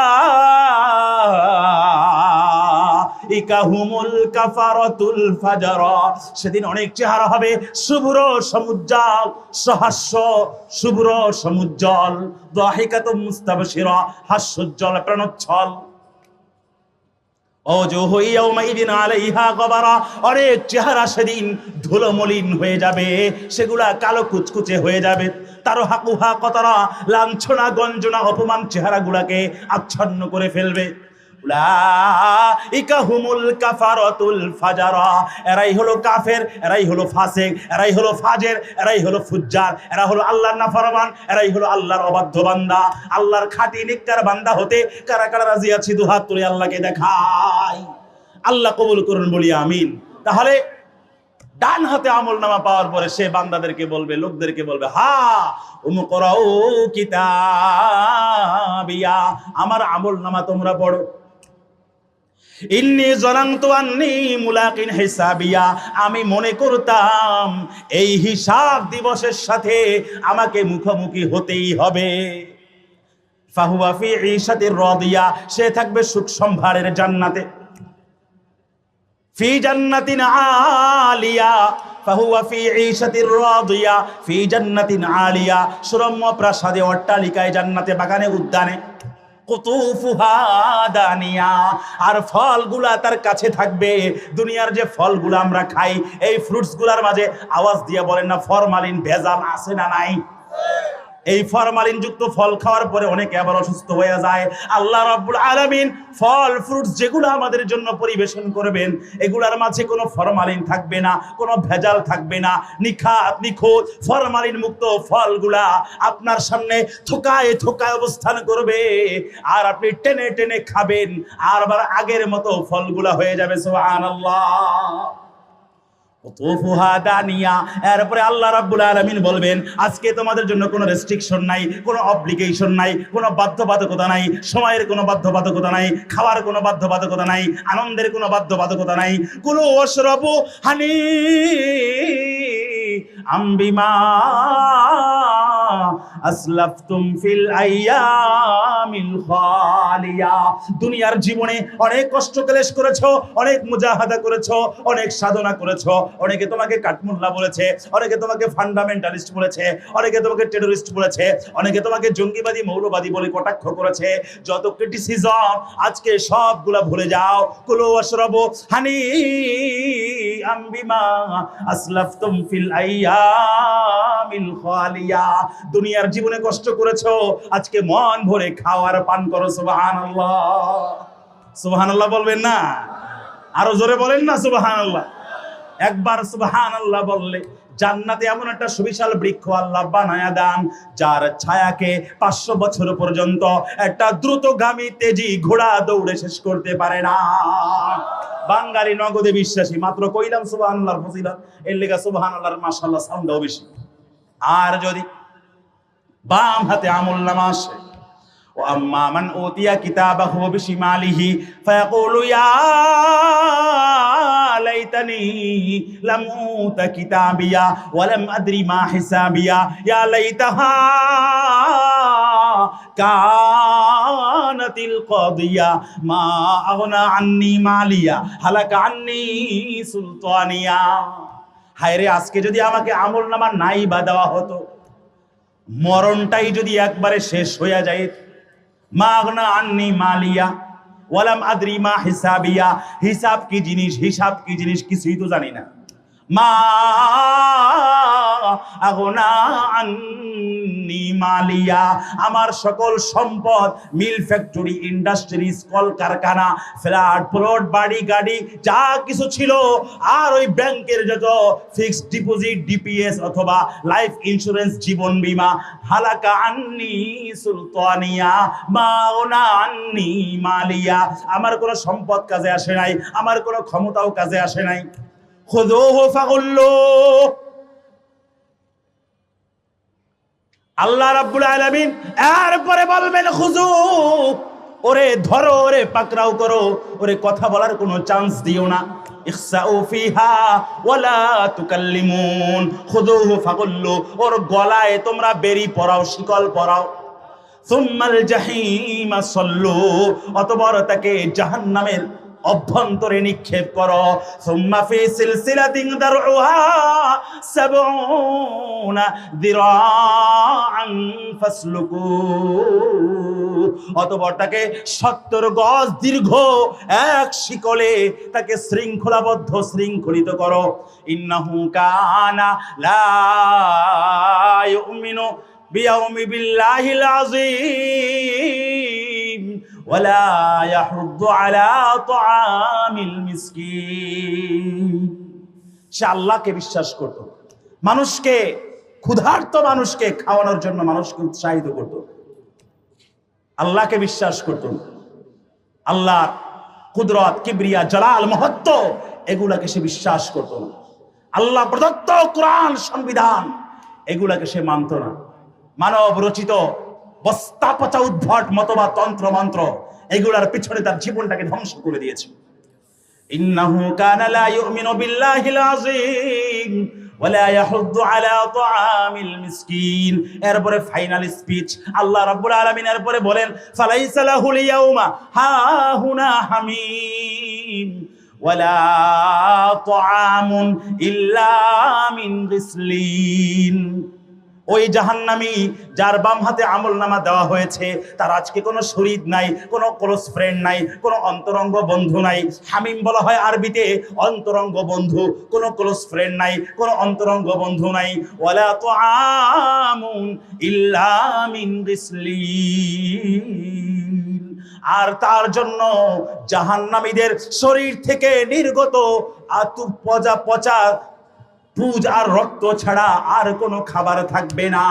হুমুল কাফারাতুল ফাজরা। সেদিন অনেক চেহারা হবে শুভ্র সমুজ্জ্বল, সহাস্য শুভ্র সমুজ্জ্বল, দাহিকাতুম মুস্তাবশিরা হাস্যোজ্জ্বল প্রাণোচ্ছল। অনেক চেহারা সেদিন ধুলোমলিন হয়ে যাবে, সেগুলা কালো কুচকুচে হয়ে যাবে। তারও হাকুহা কতরা, লাঞ্ছনা গঞ্জনা অপমান চেহারাগুলাকে আচ্ছন্ন করে ফেলবে। উলাইকা হুমুল কাফারাতুল ফাজারা। এরাই হলো কাফের, এরাই হলো ফাসিক, এরাই হলো ফাজের, এরাই হলো ফুজ্জার, এরা হলো আল্লাহর নাফরমান, এরাই হলো আল্লাহর অবাধ্য বান্দা। আল্লাহর খাঁটি নেককার বান্দা হতে কারা কারা রাজি আছি? দুহাত তুলে আল্লাহকে দেখাই। আল্লাহ কবুল করুন, বলি আমিন। তাহলে ডান হাতে আমল নামা পাওয়ার পরে সে বান্দাদেরকে বলবে, লোকদেরকে বলবে, হা উমকরাউ কিতাবিয়া, আমার আমল নামা তোমরা পড়ো। ইন্নী জানান্তু আন্নী মুলাকিন হিসাবিয়া, আমি মনে করতাম এই হিসাব দিবসের সাথে আমাকে মুখোমুখি হতেই হবে। ফাহুয়া ফি ঈশাতির রাদিয়া, সে থাকবে সুখ সম্ভারের জান্নাতে। ফি জান্নাতিন আলিয়া, ফাহুয়া ফি ঈশাতির রাদিয়া ফি জান্নাতিন আলিয়া, সুরম্য প্রাসাদে, অট্টালিকায়, জান্নাতে, বাগানে, উদ্যানে। কুতুফুহা দানিয়া, আর ফলগুলা তার কাছে থাকবে। দুনিয়ার যে ফলগুলা আমরা খাই, এই ফ্রুটস গুলার মাঝে আওয়াজ দিয়ে বলেন না ফরমালিন ভেজাল আছে না নাই? এই ফরমালিন যুক্ত ফল খাওয়ার পরে অনেকে আবার অসুস্থ হয়ে যায়। আল্লাহ রাব্বুল আলামিন ফল ফ্রুটস যেগুলো আমাদের জন্য পরিবেশন করবেন, এগুলার মাঝে কোনো ফরমালিন থাকবে না, কোনো ভেজাল থাকবে না। নিখুঁত ফরমালিন মুক্ত ফলগুলা আপনার সামনে থোকায় থোকায় অবস্থান করবে, আর আপনি টেনে টেনে খাবেন, আর আবার আগের মতো ফলগুলা হয়ে যাবে। সুবহানাল্লাহ। এরপরে আল্লাহ রাব্বুল আলামিন বলবেন, আজকে তোমাদের জন্য কোনো রেস্ট্রিকশন নাই, কোনো অব্লিগেশন নাই, কোনো বাধ্যবাধকতা নাই, সময়ের কোনো বাধ্যবাধকতা নাই, খাওয়ার কোনো বাধ্যবাধকতা নাই, আনন্দের কোনো বাধ্যবাধকতা নাই। কুলু ওয়াশরাবু হানি আমবিমা আসলাফতুম ফিল আইয়ামিল খালিয়া। দুনিয়ার জীবনে অনেক কষ্ট ক্লেশ করেছো, অনেক মুজাহাদা করেছো, অনেক সাধনা করেছো। অনেকে তোমাকে কাঠমুল্লা বলেছে, অনেকে তোমাকে ফান্ডামেন্টালিস্ট বলেছে, অনেকে তোমাকে টেররিস্ট বলেছে, অনেকে তোমাকে জঙ্গিবাদী মৌলবাদী বলে কটাক্ষ করেছে। যত ক্রিটিসিজম আজকে সবগুলা ভুলে যাও। কুলু ওয়াশরাবু হানি আমবিমা আসলাফতুম ফিল আইয়ামিল খালিয়া। দুনিয়ার জীবনে কষ্ট করেছো, আজকে মন ভরে খাওয়ার পান করো। সুবহানাল্লাহ। সুবহানাল্লাহ বলবেন না? আরো জোরে বলেন না সুবহানাল্লাহ। একবার সুবহানাল্লাহ বললে জান্নাতে এমন একটা সুবিশাল বৃক্ষ আল্লাহ বানায়া দেন, যার ছায়াকে 500 বছর পর্যন্ত একটা দ্রুতগামী তেজি ঘোড়া দৌড়ে শেষ করতে পারে না। বাঙালি নগদে বিশ্বাসী, মাত্র কইলাম সুবহানাল্লাহর ফজিলত, এর লেগা সুবহানাল্লাহর মাশাআল্লাহ সাউন্ডও বেশি। আর যদি বাম হাতে আমলনামা আসে, ওয়া আম্মা মান উতিয়া কিতাবাহু বিশিমালিহি ফায়াকুলু ইয়া লাইতানি লাম উতা কিতাবিয়া ওয়া লাম আদরি মা হিসাবিয়া ইয়া লাইতাহা কানাতিল কাদিয়া মা আগনা আন্নি মালিয়া হালাকা আন্নি সুলতানিয়া। হায় রে, আজকে যদি আমাকে আমলনামা নাই বা দেওয়া হতো, মরণটাই যদি একবারে শেষ হইয়া যায়। মাগনা আন্নি মালিয়া ওয়ালাম আদরি মা হিসাবিয়া, হিসাব কি জিনিস, হিসাব কি জিনিস কিছুই তো জানি না। মা আগনা আন্নি মালিয়া, আমার সকল সম্পদ, মিল ফ্যাক্টরি, ইন্ডাস্ট্রিজ, কল কারখানা, ফ্ল্যাট প্লট, বাড়ি গাড়ি যা কিছু ছিল, আর ওই ব্যাংকের যত ফিক্সড ডিপোজিট, ডিপিএস অথবা লাইফ ইন্স্যুরেন্স, জীবন বীমা, হালাকা আন্নি সুলতানিয়া মা আগনা আন্নি মালিয়া, আমার কোনো সম্পদ কাজে আসে নাই, আমার কোনো ক্ষমতাও কাজে আসে নাই। খুযুহু ফাগুল্লুহু। আল্লাহ রাব্বুল আলামিন এরপরে বলবেন খুযু, ওরে ধরো, ওরে পাকড়াও করো, ওরে কথা বলার কোনো চান্স দিও না। ইখসাউ ফিহা ওয়ালা তুকাল্লিমুন। খুযুহু ফাগুল্লু, ওর গলায় তোমরা বেরি পরাও, শিকল পরাও। সুম্মাল জাহিমা সাল্লু, অতঃপর তাকে জাহান্নামের অভ্যন্তরে নিক্ষেপ করো। সুম্মা ফি সিলসিলাতিন দারউহা 70 যিরাআন ফাসলুকু, অতঃপর তাকে 70 গজ দীর্ঘ এক শিকলে তাকে শৃঙ্খলিত করো। ইন্নাহু কানা লা ইউমিনু বিয়াউমি বিল্লাহিল আযীম ওয়ালা ইয়াহুদ্দু আলা তুআমিল মিসকিন। সে আল্লাহকে বিশ্বাস করত, মানুষকে, ক্ষুধার্ত মানুষকে খাওয়ানোর জন্য মানুষকে উৎসাহিত করত, আল্লাহকে বিশ্বাস করত। আল্লাহর কুদরত, কিবরিয়া, জালাল, মহত্ব এগুলাকে সে বিশ্বাস করত না। আল্লাহ প্রদত্ত কোরআন, সংবিধান এগুলাকে সে মানত না। মানব রচিত বস্তা পচা উদ্ভট মতবাদ, তন্ত্র মন্ত্র এগুলার পিছনে তার জীবনটাকে ধ্বংস করে দিয়েছে। ইন্নাহু কানা লা ইউমিনু বিল্লাহিল আযীম ওয়ালা ইয়াহুদ্দু আলা তুআমিল মিসকিন। এরপরে ফাইনাল স্পিচ আল্লাহ রাব্বুল আলামিন এরপরে বলেন, ফালাইসা লাহুল ইয়াউমা হাহুনা হামিম ওয়ালা তুআমুন ইল্লা মিন গিসলিন। ওই জাহান্নামী যার বাম হাতে আমলনামা দেওয়া হয়েছে তার আজকে কোনো শরীর নাই, কোনো ক্লোজ ফ্রেন্ড নাই, কোনো অন্তরঙ্গ বন্ধু নাই। হামিম বলা হয় আরবিতে অন্তরঙ্গ বন্ধু, কোনো ক্লোজ ফ্রেন্ড নাই, কোনো অন্তরঙ্গ বন্ধু নাই। ওয়ালা তুআমুন ইল্লা মিন গিসলিন, আর তার জন্য জাহান্নামীদের শরীর থেকে নির্গত পচা পুজ আর রক্ত ছাড়া আর কোনো খাবার থাকবে না।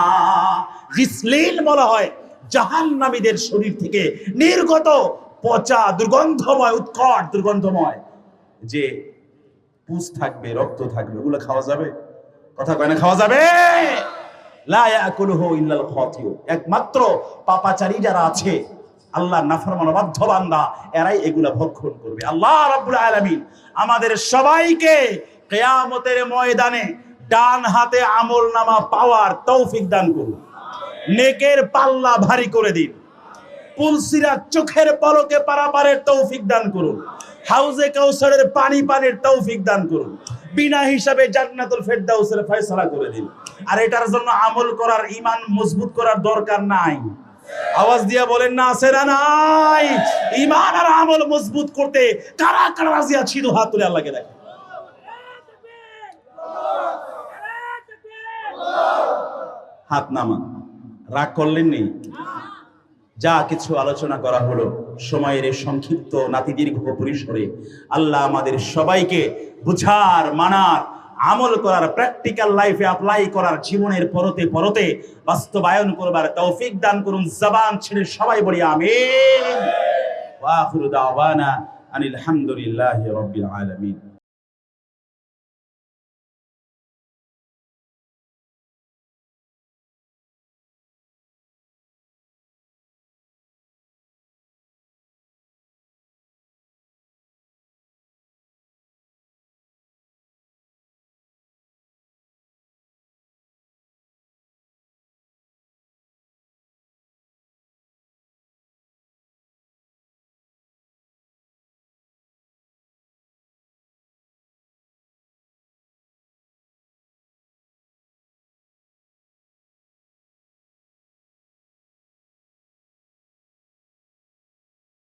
গিসলিন বলা হয় জাহান্নামীদের শরীর থেকে নির্গত পচা দুর্গন্ধময়, উৎকট দুর্গন্ধময় যে পুজ থাকবে, রক্ত থাকবে, ওগুলো খাওয়া যাবে? কথা কয় না খাওয়া যাবে? লা ইয়াকুলুহু ইল্লাল খাতিউ, একমাত্র পাপাচারী যারা আছে, আল্লাহর নাফরমান বাধ্য বান্দা, এরাই এগুলা ভক্ষণ করবে। আল্লাহ রাব্বুল আলামিন আমাদের সবাইকে কিয়ামতের ময়দানে ডান হাতে আমলনামা পাওয়ার তৌফিক দান করুন, নেকের পাল্লা ভারী করে দিন, পুলসিরাত চোখের পলকে পারাপারের তৌফিক দান করুন, হাউজে কাউসারের পানি পানের তৌফিক দান করুন, বিনা হিসাবে জান্নাতুল ফেরদাউসের ফয়সালা করে দিন। আর এটার জন্য আমল করার, ঈমান মজবুত করার দরকার নাই। আওয়াজ দিয়ে বলেন না আছে না নাই? ঈমান আর আমল মজবুত করতে কারা কারা রাজি আছি? দু হাত তুলে আল্লাহকে দেখেন। হাত নামান, রাগ করলেন নি? যা কিছু আলোচনা করা হলো সময়ের এই সংক্ষিপ্ত নাতিদীর্ঘ পরিসরে আল্লাহ আমাদের সবাইকে বুঝার, মানার, আমল করার, প্র্যাকটিক্যাল লাইফে অ্যাপ্লাই করার, জীবনের পরতে পরতে বাস্তবায়ন করবার তৌফিক দান করুন। জবান ছেড়ে সবাই বলি আমিন। ওয়া আখিরু দাওয়ানা আনিল হামদুলিল্লাহি রাব্বিল আলামিন।